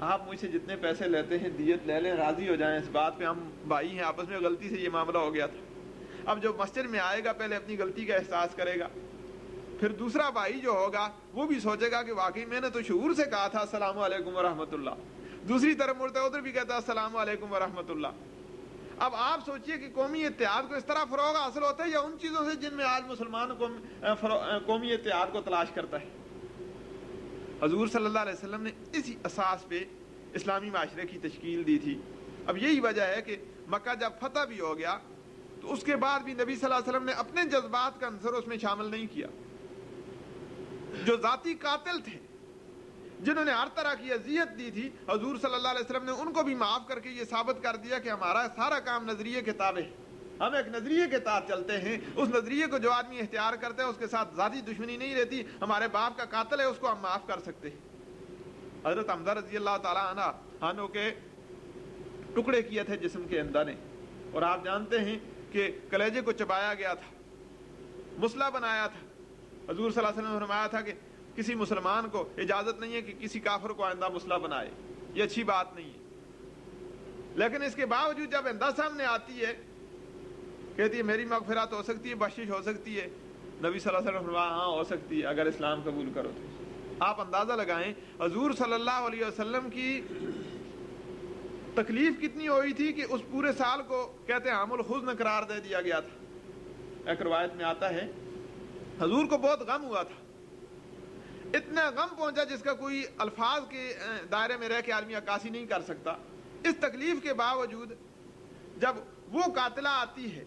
آپ مجھ سے جتنے پیسے لیتے ہیں دیت لے لیں، راضی ہو جائیں اس بات پہ، ہم بھائی ہیں آپس میں، غلطی سے یہ معاملہ ہو گیا تھا۔ اب جو مسجد میں آئے گا پہلے اپنی غلطی کا احساس کرے گا، پھر دوسرا بھائی جو ہوگا وہ بھی سوچے گا کہ واقعی میں نے تو شعور سے کہا تھا السلام علیکم ورحمۃ اللہ، دوسری طرف مڑتا ہے ادھر بھی کہتا ہے السلام علیکم ورحمۃ اللہ۔ اب آپ سوچئے کہ قومی اتحاد کو اس طرح فروغ حاصل ہوتا ہے یا ان چیزوں سے جن میں آج مسلمان قومی اتحاد کو تلاش کرتا ہے؟ حضور صلی اللہ علیہ وسلم نے اسی اساس پہ اسلامی معاشرے کی تشکیل دی تھی۔ اب یہی وجہ ہے کہ مکہ جب فتح بھی ہو گیا تو اس کے بعد بھی نبی صلی اللہ علیہ وسلم نے اپنے جذبات کا عنصر اس میں شامل نہیں کیا۔ جو ذاتی قاتل تھے، جنہوں نے ہر طرح کی اذیت دی تھی، حضور صلی اللہ علیہ وسلم نے ان کو بھی معاف کر کے یہ ثابت کر دیا کہ ہمارا سارا کام نظریے کے تابع ہے، ہم ایک نظریے کے تحت چلتے ہیں، اس نظریے کو جو آدمی اختیار کرتا ہے اس کے ساتھ ذاتی دشمنی نہیں رہتی، ہمارے باپ کا قاتل ہے اس کو ہم معاف کر سکتے ہیں۔ حضرت حمزہ رضی اللہ تعالیٰ عنہ کے ٹکڑے کیے تھے جسم کے اندر نے، اور آپ جانتے ہیں کہ کلیجے کو چبایا گیا تھا، مسلح بنایا تھا۔ حضور صلی اللہ علیہ وسلم نے فرمایا تھا کہ کسی مسلمان کو اجازت نہیں ہے کہ کسی کافر کو آئندہ مسلح بنائے، یہ اچھی بات نہیں ہے، لیکن اس کے باوجود جب آئندہ سامنے آتی ہے کہتی ہے میری مغفرت ہو سکتی ہے، بخشش ہو سکتی ہے، نبی صلی اللہ علیہ وسلم فرمایا ہاں ہو سکتی ہے اگر اسلام قبول کرو تو۔ آپ اندازہ لگائیں حضور صلی اللہ علیہ وسلم کی تکلیف کتنی ہوئی تھی کہ اس پورے سال کو کہتے ہیں عام الحزن قرار دے دیا گیا تھا۔ ایک روایت میں آتا ہے حضور کو بہت غم ہوا تھا، اتنا غم پہنچا جس کا کوئی الفاظ کے دائرے میں رہ کے آدمی عکاسی نہیں کر سکتا۔ اس تکلیف کے باوجود جب وہ قاتلہ آتی ہے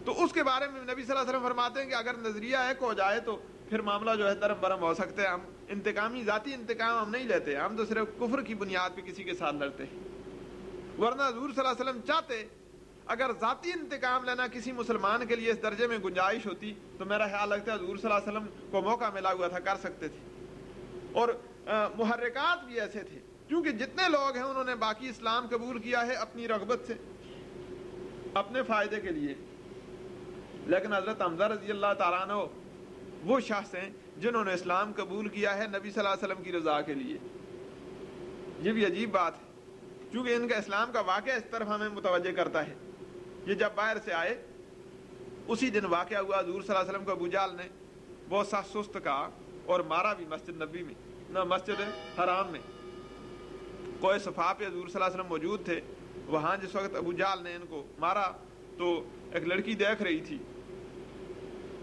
تو اس کے بارے میں نبی صلی اللہ علیہ وسلم فرماتے ہیں کہ اگر نظریہ ایک ہو جائے تو پھر معاملہ جو ہے درم برم ہو سکتا ہے، ہم انتقامی ذاتی انتقام ہم نہیں لیتے، ہم تو صرف کفر کی بنیاد پہ کسی کے ساتھ لڑتے ہیں، ورنہ حضور صلی اللہ علیہ وسلم چاہتے اگر ذاتی انتقام لینا کسی مسلمان کے لیے اس درجے میں گنجائش ہوتی تو میرا خیال لگتا ہے حضور صلی اللہ علیہ وسلم کو موقع ملا ہوا تھا، کر سکتے تھے۔ اور محرکات بھی ایسے تھے، کیونکہ جتنے لوگ ہیں انہوں نے باقی اسلام قبول کیا ہے اپنی رغبت سے، اپنے فائدے کے لیے، لیکن حضرت حمزہ رضی اللہ تعالیٰ عنہ وہ شخص ہیں جنہوں نے اسلام قبول کیا ہے نبی صلی اللہ علیہ وسلم کی رضا کے لیے۔ یہ بھی عجیب بات ہے، کیونکہ ان کا اسلام کا واقعہ اس طرف ہمیں متوجہ کرتا ہے۔ یہ جب باہر سے آئے اسی دن واقعہ ہوا، حضور صلی اللہ علیہ وسلم کو ابو جہل نے بہت سا سست کہا اور مارا بھی مسجد نبی میں، نہ مسجد حرام میں۔ کوئی صفا پہ حضور صلی اللہ علیہ وسلم موجود تھے، وہاں جس وقت ابو جہل نے ان کو مارا تو ایک لڑکی دیکھ رہی تھی۔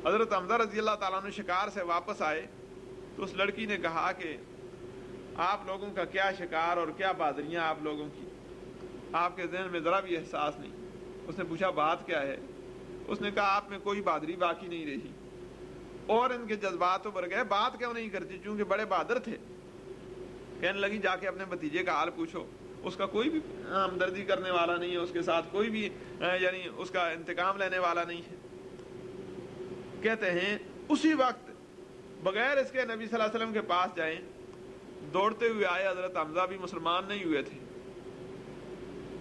حضرت حمزہ رضی اللہ تعالیٰ عنہ شکار سے واپس آئے تو اس لڑکی نے کہا کہ آپ لوگوں کا کیا شکار اور کیا بہادریاں آپ لوگوں کی، آپ کے ذہن میں ذرا بھی احساس نہیں۔ اس نے پوچھا بات کیا ہے؟ اس نے کہا آپ میں کوئی بہادری باقی نہیں رہی، اور ان کے جذبات ابھر گئے، بات کیوں نہیں کرتی؟ چونکہ بڑے بہادر تھے۔ کہنے لگی جا کے اپنے بھتیجے کا حال پوچھو، اس کا کوئی بھی ہمدردی کرنے والا نہیں ہے، اس کے ساتھ کوئی بھی یعنی اس کا انتقام لینے والا نہیں ہے۔ کہتے ہیں اسی وقت بغیر اس کے نبی صلی اللہ علیہ وسلم کے پاس جائیں دوڑتے ہوئے آئے، حضرت حمزہ بھی مسلمان نہیں ہوئے تھے،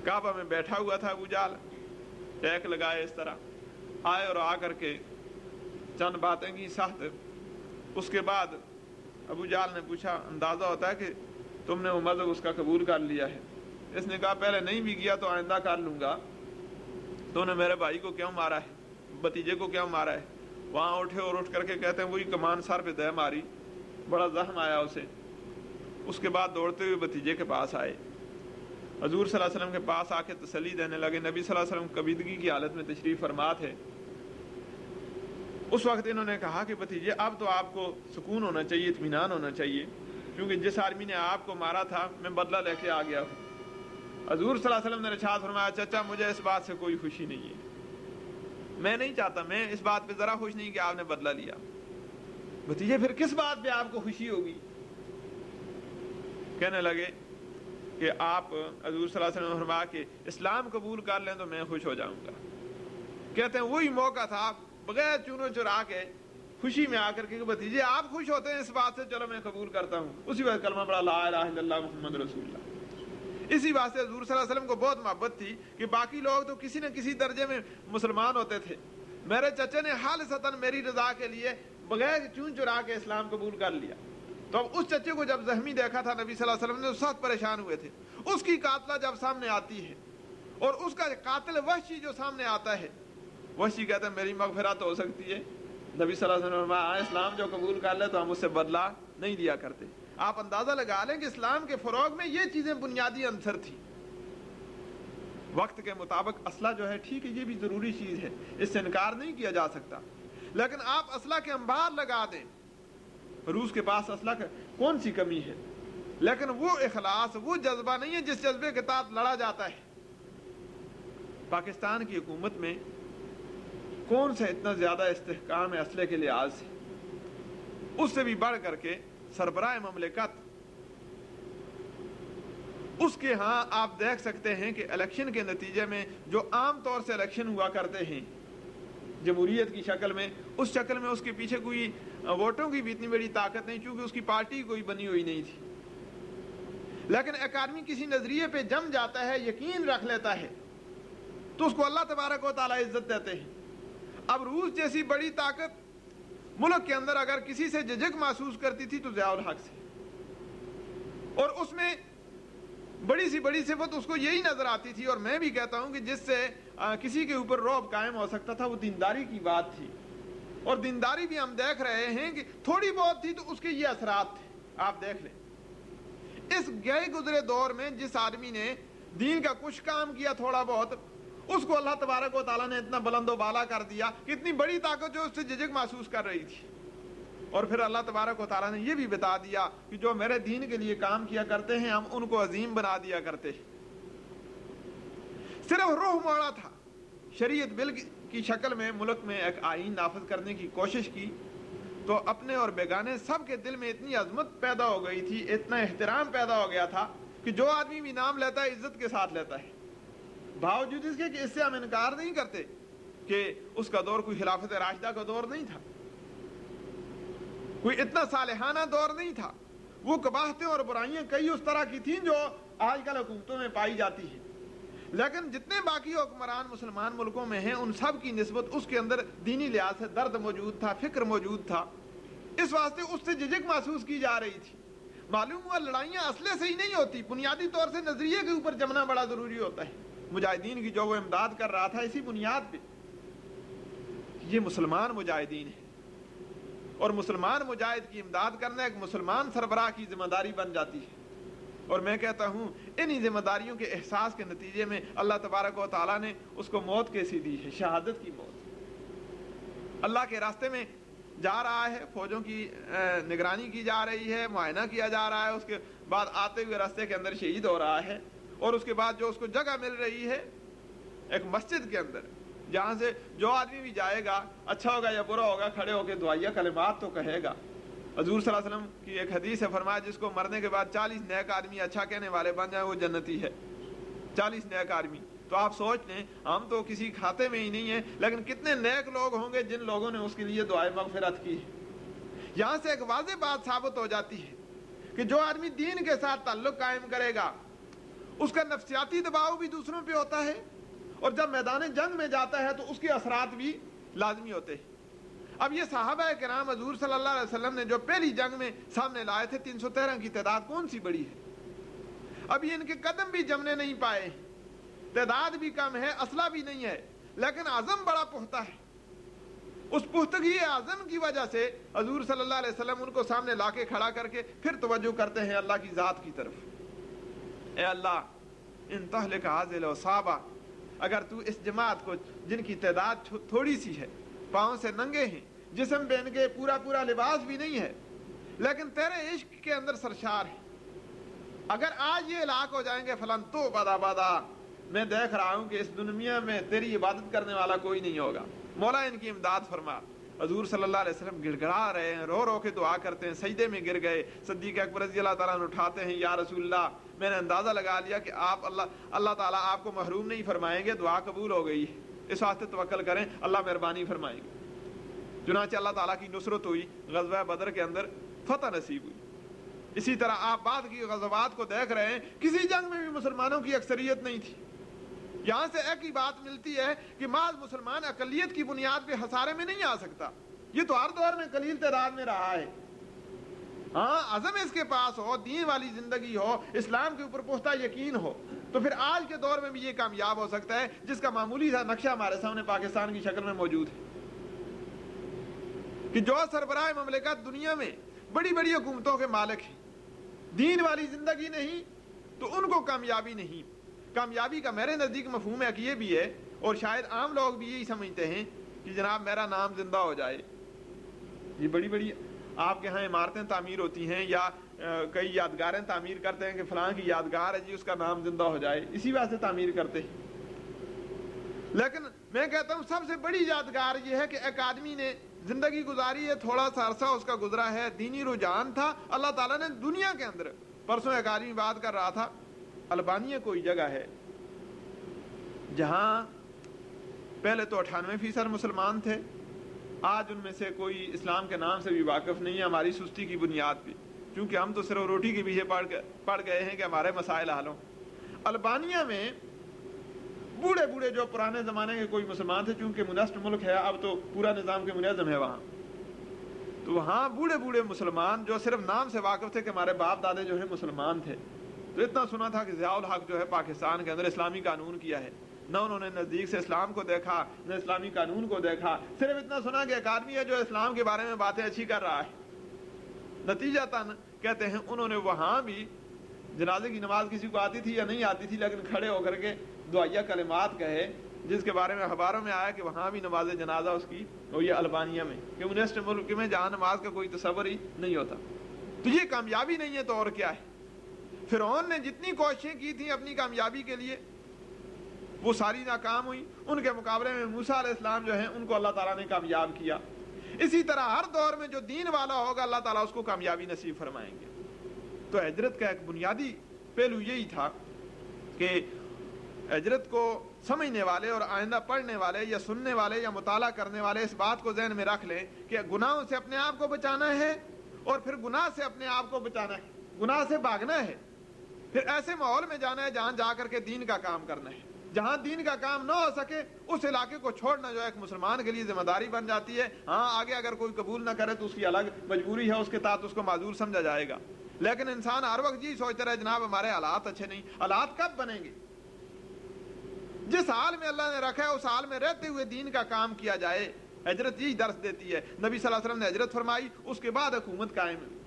کعبہ میں بیٹھا ہوا تھا ابو جہل، ٹیک لگائے اس طرح آئے اور آ کر کے چند باتیں کی سخت۔ اس کے بعد ابو جہل نے پوچھا اندازہ ہوتا ہے کہ تم نے وہ مذہب اس کا قبول کر لیا ہے؟ اس نے کہا پہلے نہیں بھی کیا تو آئندہ کر لوں گا۔ تو نے میرے بھائی کو کیوں مارا ہے، بھتیجے کو کیوں مارا ہے؟ وہاں اٹھے اور اٹھ کر کے کہتے ہیں وہی کمان سر پہ دے ماری، بڑا زخم آیا اسے۔ اس کے بعد دوڑتے ہوئے بھتیجے کے پاس آئے، حضور صلی اللہ علیہ وسلم کے پاس آ کے تسلی دینے لگے۔ نبی صلی اللہ علیہ وسلم کبیدگی کی حالت میں تشریف فرما تھے۔ اس وقت انہوں نے کہا کہ بھتیجے اب تو آپ کو سکون ہونا چاہیے، اطمینان ہونا چاہیے، کیونکہ جس آدمی نے آپ کو مارا تھا میں بدلہ لے کے آ گیا ہوں۔ حضور صلی اللہ علیہ وسلم نے ارشاد فرمایا چچا مجھے اس بات سے کوئی خوشی نہیں ہے، میں نہیں چاہتا، میں اس بات پہ ذرا خوش نہیں کہ آپ نے بدلہ لیا۔ بھتیجے پھر کس بات پہ آپ کو خوشی ہوگی؟ کہنے لگے کہ آپ حضور صلی اللہ علیہ وسلم نے فرمایا کہ اسلام قبول کر لیں تو میں خوش ہو جاؤں گا۔ کہتے ہیں وہی موقع تھا بغیر چونو چرا کے خوشی میں آ کر کے بھتیجے آپ خوش ہوتے ہیں اس بات سے، چلو میں قبول کرتا ہوں۔ اسی وقت کلمہ پڑھا لا الہ الا اللہ محمد رسول اللہ۔ اسی بات سے حضور صلی اللہ علیہ وسلم کو بہت محبت تھی کہ باقی لوگ تو کسی نہ کسی درجے میں مسلمان ہوتے تھے، میرے چچے نے خالصتاً میری رضا کے لیے بغیر چون چرا کے اسلام قبول کر لیا۔ تو اب اس چچے کو جب زخمی دیکھا تھا نبی صلی اللہ علیہ وسلم نے سخت پریشان ہوئے تھے۔ اس کی قاتلہ جب سامنے آتی ہے اور اس کا قاتل وحشی جو سامنے آتا ہے، وحشی کہتا ہے میری مغفرت ہو سکتی ہے۔ نبی صلی اللہ علیہ وسلم نے فرمایا اسلام جو قبول کر لے تو ہم اس سے بدلہ نہیں لیا کرتے۔ آپ اندازہ لگا لیں کہ اسلام کے فروغ میں یہ چیزیں بنیادی عنصر تھی۔ وقت کے مطابق اسلحہ جو ہے ٹھیک ہے، یہ بھی ضروری چیز ہے، اس سے انکار نہیں کیا جا سکتا، لیکن آپ اسلحہ کے انبار لگا دیں۔ روس کے پاس اسلحہ کا کون سی کمی ہے، لیکن وہ اخلاص، وہ جذبہ نہیں ہے جس جذبے کے تحت لڑا جاتا ہے۔ پاکستان کی حکومت میں کون سا اتنا زیادہ استحکام ہے اسلحے کے لحاظ سے؟ اس سے بھی بڑھ کر کے سربراہ مملکت، اس کے ہاں آپ دیکھ سکتے ہیں کہ الیکشن کے نتیجے میں جو عام طور سے الیکشن ہوا کرتے ہیں جمہوریت کی شکل میں، اس شکل میں اس کے پیچھے کوئی ووٹوں کی بھی اتنی بڑی طاقت نہیں، چونکہ اس کی پارٹی کوئی بنی ہوئی نہیں تھی۔ لیکن ایک آدمی کسی نظریے پہ جم جاتا ہے، یقین رکھ لیتا ہے، تو اس کو اللہ تبارک و تعالیٰ عزت دیتے ہیں۔ اب روس جیسی بڑی طاقت ملک کے اندر اگر کسی سے جھجک محسوس کرتی تھی تو ضیاء الحق سے، اور اس میں بڑی سی بڑی صفت اس کو یہی نظر آتی تھی، اور میں بھی کہتا ہوں کہ جس سے کسی کے اوپر رعب قائم ہو سکتا تھا وہ دینداری کی بات تھی، اور دینداری بھی ہم دیکھ رہے ہیں کہ تھوڑی بہت تھی تو اس کے یہ اثرات تھے۔ آپ دیکھ لیں اس گئے گزرے دور میں جس آدمی نے دین کا کچھ کام کیا تھوڑا بہت، اس کو اللہ تبارک و تعالیٰ نے اتنا بلند و بالا کر دیا کہ اتنی بڑی طاقت جو اس سے جھجک محسوس کر رہی تھی، اور پھر اللہ تبارک و تعالیٰ نے یہ بھی بتا دیا کہ جو میرے دین کے لیے کام کیا کرتے ہیں ہم ان کو عظیم بنا دیا کرتے ہیں۔ صرف روح موڑا تھا، شریعت بل کی شکل میں ملک میں ایک آئین نافذ کرنے کی کوشش کی تو اپنے اور بیگانے سب کے دل میں اتنی عظمت پیدا ہو گئی تھی، اتنا احترام پیدا ہو گیا تھا کہ جو آدمی بھی نام لیتا ہے عزت کے ساتھ لیتا ہے، باوجود اس کے کہ اس سے ہم انکار نہیں کرتے کہ اس کا دور کوئی خلافت راشدہ کا دور نہیں تھا، کوئی اتنا صالحانہ دور نہیں تھا، وہ قباحتیں اور برائیاں کئی اس طرح کی تھیں جو آج کل حکومتوں میں پائی جاتی ہیں، لیکن جتنے باقی حکمران مسلمان ملکوں میں ہیں ان سب کی نسبت اس کے اندر دینی لحاظ سے درد موجود تھا، فکر موجود تھا، اس واسطے اس سے جھجک محسوس کی جا رہی تھی۔ معلوم ہوا لڑائیاں اسلحے سے ہی نہیں ہوتی، بنیادی طور سے نظریے کے اوپر جمنا بڑا ضروری ہوتا ہے۔ مجاہدین کی جو وہ امداد کر رہا تھا اسی بنیاد پہ یہ مسلمان مجاہدین ہیں، اور مسلمان مجاہد کی امداد کرنا ایک مسلمان سربراہ کی ذمہ داری بن جاتی ہے، اور میں کہتا ہوں انہی ذمہ داریوں کے احساس کے نتیجے میں اللہ تبارک و تعالیٰ نے اس کو موت کیسی دی ہے، شہادت کی موت۔ اللہ کے راستے میں جا رہا ہے، فوجوں کی نگرانی کی جا رہی ہے، معائنہ کیا جا رہا ہے، اس کے بعد آتے ہوئے راستے کے اندر شہید ہو رہا ہے، اور اس کے بعد جو اس کو جگہ مل رہی ہے ایک مسجد کے اندر، جہاں سے جو آدمی بھی جائے گا اچھا ہوگا یا برا ہوگا کھڑے ہو کے دعائیہ کلمات تو کہے گا۔ حضور صلی اللہ علیہ وسلم کی ایک حدیث ہے، فرمایا جس کو مرنے کے بعد 40 نیک آدمی اچھا کہنے والے بن جائیں وہ جنتی ہے۔ 40 نیک آدمی، تو آپ سوچ لیں ہم تو کسی کھاتے میں ہی نہیں ہیں، لیکن کتنے نیک لوگ ہوں گے جن لوگوں نے اس کے لیے دعائے مغفرت کی ہے۔ یہاں سے ایک واضح بات ثابت ہو جاتی ہے کہ جو آدمی دین کے ساتھ تعلق قائم کرے گا اس کا نفسیاتی دباؤ بھی دوسروں پہ ہوتا ہے، اور جب میدان جنگ میں جاتا ہے تو اس کے اثرات بھی لازمی ہوتے ہیں۔ اب یہ صحابہ کرام حضور صلی اللہ علیہ وسلم نے جو پہلی جنگ میں سامنے لائے تھے 313 کی تعداد کون سی بڑی ہے؟ ابھی ان کے قدم بھی جمنے نہیں پائے، تعداد بھی کم ہے، اسلحہ بھی نہیں ہے، لیکن عزم بڑا پختہ ہے۔ اس پختگی عزم کی وجہ سے حضور صلی اللہ علیہ وسلم ان کو سامنے لا کے کھڑا کر کے پھر توجہ کرتے ہیں اللہ کی ذات کی طرف۔ اے اللہ ان تہلک هذه العصابہ، اگر تو اس جماعت کو جن کی تعداد تھوڑی سی ہے، پاؤں سے ننگے ہیں، جسم پہن کے پورا لباس بھی نہیں ہے، لیکن تیرے عشق کے اندر سرشار ہے۔ اگر آج یہ ہلاک ہو جائیں گے فلان تو بدا میں دیکھ رہا ہوں کہ اس دنیا میں تیری عبادت کرنے والا کوئی نہیں ہوگا، مولا ان کی امداد فرما۔ حضور صلی اللہ علیہ وسلم گڑ گڑا رہے ہیں، رو رو کے دعا کرتے ہیں، سجدے میں گر گئے۔ صدیق اکبر رضی اللہ تعالیٰ عنہ اٹھاتے ہیں، یا رسول اللہ میں نے اندازہ لگا لیا کہ آپ اللہ تعالیٰ آپ کو محروم نہیں فرمائیں گے، دعا قبول ہو گئی، اس واسطے توکل کریں، اللہ مہربانی فرمائیں گے۔ چنانچہ اللہ تعالیٰ کی نصرت ہوئی، غزوہ بدر کے اندر فتح نصیب ہوئی۔ اسی طرح آپ بعد کی غزوات کو دیکھ رہے ہیں، کسی جنگ میں بھی مسلمانوں کی اکثریت نہیں تھی۔ یہاں سے ایک ہی بات ملتی ہے کہ محض مسلمان اقلیت کی بنیاد پہ خسارے میں نہیں آ سکتا، یہ تو ہر دور میں قلیل تعداد میں رہا ہے۔ ہاں عزم اس کے پاس ہو، دین والی زندگی ہو، اسلام کے اوپر پختہ یقین ہو، تو پھر آج کے دور میں بھی یہ کامیاب ہو سکتا ہے، جس کا معمولی سا نقشہ ہمارے سامنے پاکستان کی شکل میں موجود ہے کہ جو سربراہ مملکت دنیا میں بڑی بڑی حکومتوں کے مالک ہیں، دین والی زندگی نہیں تو ان کو کامیابی نہیں۔ کامیابی کا میرے نزدیک مفہوم ہے کہ یہ بھی ہے، اور شاید عام لوگ بھی یہی سمجھتے ہیں کہ جناب میرا نام زندہ ہو جائے۔ یہ بڑی بڑی آپ کے ہاں عمارتیں تعمیر ہوتی ہیں یا کئی یادگاریں تعمیر کرتے ہیں کہ فلاں کی یادگار ہے جی، اس کا نام زندہ ہو جائے، اسی واسطے تعمیر کرتے ہیں۔ لیکن میں کہتا ہوں سب سے بڑی یادگار یہ ہے کہ ایک آدمی نے زندگی گزاری ہے، تھوڑا سا عرصہ اس کا گزرا ہے، دینی رجحان تھا، اللہ تعالیٰ نے دنیا کے اندر، پرسوں ایک آدمی بات کر رہا تھا، البانیہ کوئی جگہ ہے جہاں پہلے تو 98% مسلمان تھے، آج ان میں سے کوئی اسلام کے نام سے بھی واقف نہیں ہے، ہماری سستی کی بنیاد پہ، کیونکہ ہم تو صرف روٹی کے پیچھے پڑ گئے ہیں کہ ہمارے مسائل حل ہوں۔ البانیہ میں بوڑھے جو پرانے زمانے کے کوئی مسلمان تھے، چونکہ منسٹ ملک ہے اب تو پورا نظام کے منظم ہے وہاں، تو وہاں بوڑھے مسلمان جو صرف نام سے واقف تھے کہ ہمارے باپ دادے جو ہے مسلمان تھے، تو اتنا سنا تھا کہ ضیاء الحق جو ہے پاکستان کے اندر اسلامی قانون کیا ہے، نہ انہوں نے نزدیک سے اسلام کو دیکھا نہ اسلامی قانون کو دیکھا، صرف اتنا سنا کہ ایک آدمی ہے جو اسلام کے بارے میں باتیں اچھی کر رہا ہے۔ نتیجتاً کہتے ہیں انہوں نے وہاں بھی جنازے کی نماز کسی کو آتی تھی یا نہیں آتی تھی، لیکن کھڑے ہو کر کے دعائیہ کلمات کہے، جس کے بارے میں اخباروں میں آیا کہ وہاں بھی نماز جنازہ اس کی ہوئی البانیہ میں، کمیونسٹ ملک میں جہاں نماز کا کوئی تصور ہی نہیں ہوتا۔ تو یہ کامیابی نہیں ہے تو اور کیا ہے؟ فرعون نے جتنی کوششیں کی تھیں اپنی کامیابی کے لیے وہ ساری ناکام ہوئی، ان کے مقابلے میں موسیٰ علیہ السلام جو ہیں ان کو اللہ تعالیٰ نے کامیاب کیا۔ اسی طرح ہر دور میں جو دین والا ہوگا اللہ تعالیٰ اس کو کامیابی نصیب فرمائیں گے۔ تو ہجرت کا ایک بنیادی پہلو یہی تھا کہ ہجرت کو سمجھنے والے اور آئندہ پڑھنے والے یا سننے والے یا مطالعہ کرنے والے اس بات کو ذہن میں رکھ لیں کہ گناہوں سے اپنے آپ کو بچانا ہے، اور پھر گناہ سے اپنے آپ کو بچانا ہے، گناہ سے بھاگنا ہے، پھر ایسے ماحول میں جانا ہے جہاں جا کر کے دین کا کام کرنا ہے۔ جہاں دین کا کام نہ ہو سکے اس علاقے کو چھوڑنا جو ایک مسلمان کے لیے ذمہ داری بن جاتی ہے۔ ہاں آگے اگر کوئی قبول نہ کرے تو اس کی الگ مجبوری ہے، اس کے تحت اس کو معذور سمجھا جائے گا، لیکن انسان ہر وقت یہ سوچتا رہے جناب ہمارے حالات اچھے نہیں۔ حالات کب بنیں گے؟ جس حال میں اللہ نے رکھا ہے اس حال میں رہتے ہوئے دین کا کام کیا جائے۔ ہجرت یہی درس دیتی ہے۔ نبی صلی اللہ علیہ وسلم نے ہجرت فرمائی، اس کے بعد حکومت قائم ہوئی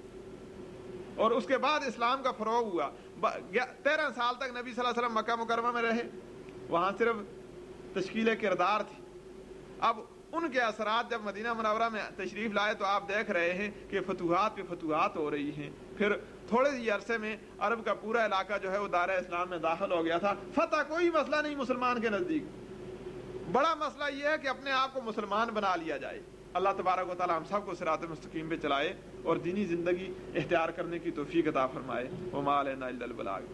اور اس کے بعد اسلام کا فروغ ہوا۔ 13 سال تک نبی صلی اللہ علیہ وسلم مکہ مکرمہ میں رہے، وہاں صرف تشکیل کردار تھی۔ اب ان کے اثرات جب مدینہ منورہ میں تشریف لائے تو آپ دیکھ رہے ہیں کہ فتوحات پہ فتوحات ہو رہی ہیں۔ پھر تھوڑے ہی عرصے میں عرب کا پورا علاقہ جو ہے وہ دائرہ اسلام میں داخل ہو گیا تھا۔ فتح کوئی مسئلہ نہیں مسلمان کے نزدیک، بڑا مسئلہ یہ ہے کہ اپنے آپ کو مسلمان بنا لیا جائے۔ اللہ تبارک و تعالی ہم سب کو صراط مستقیم پہ چلائے اور دینی زندگی اختیار کرنے کی توفیق عطا فرمائے۔ وما علینا الا البلاغ۔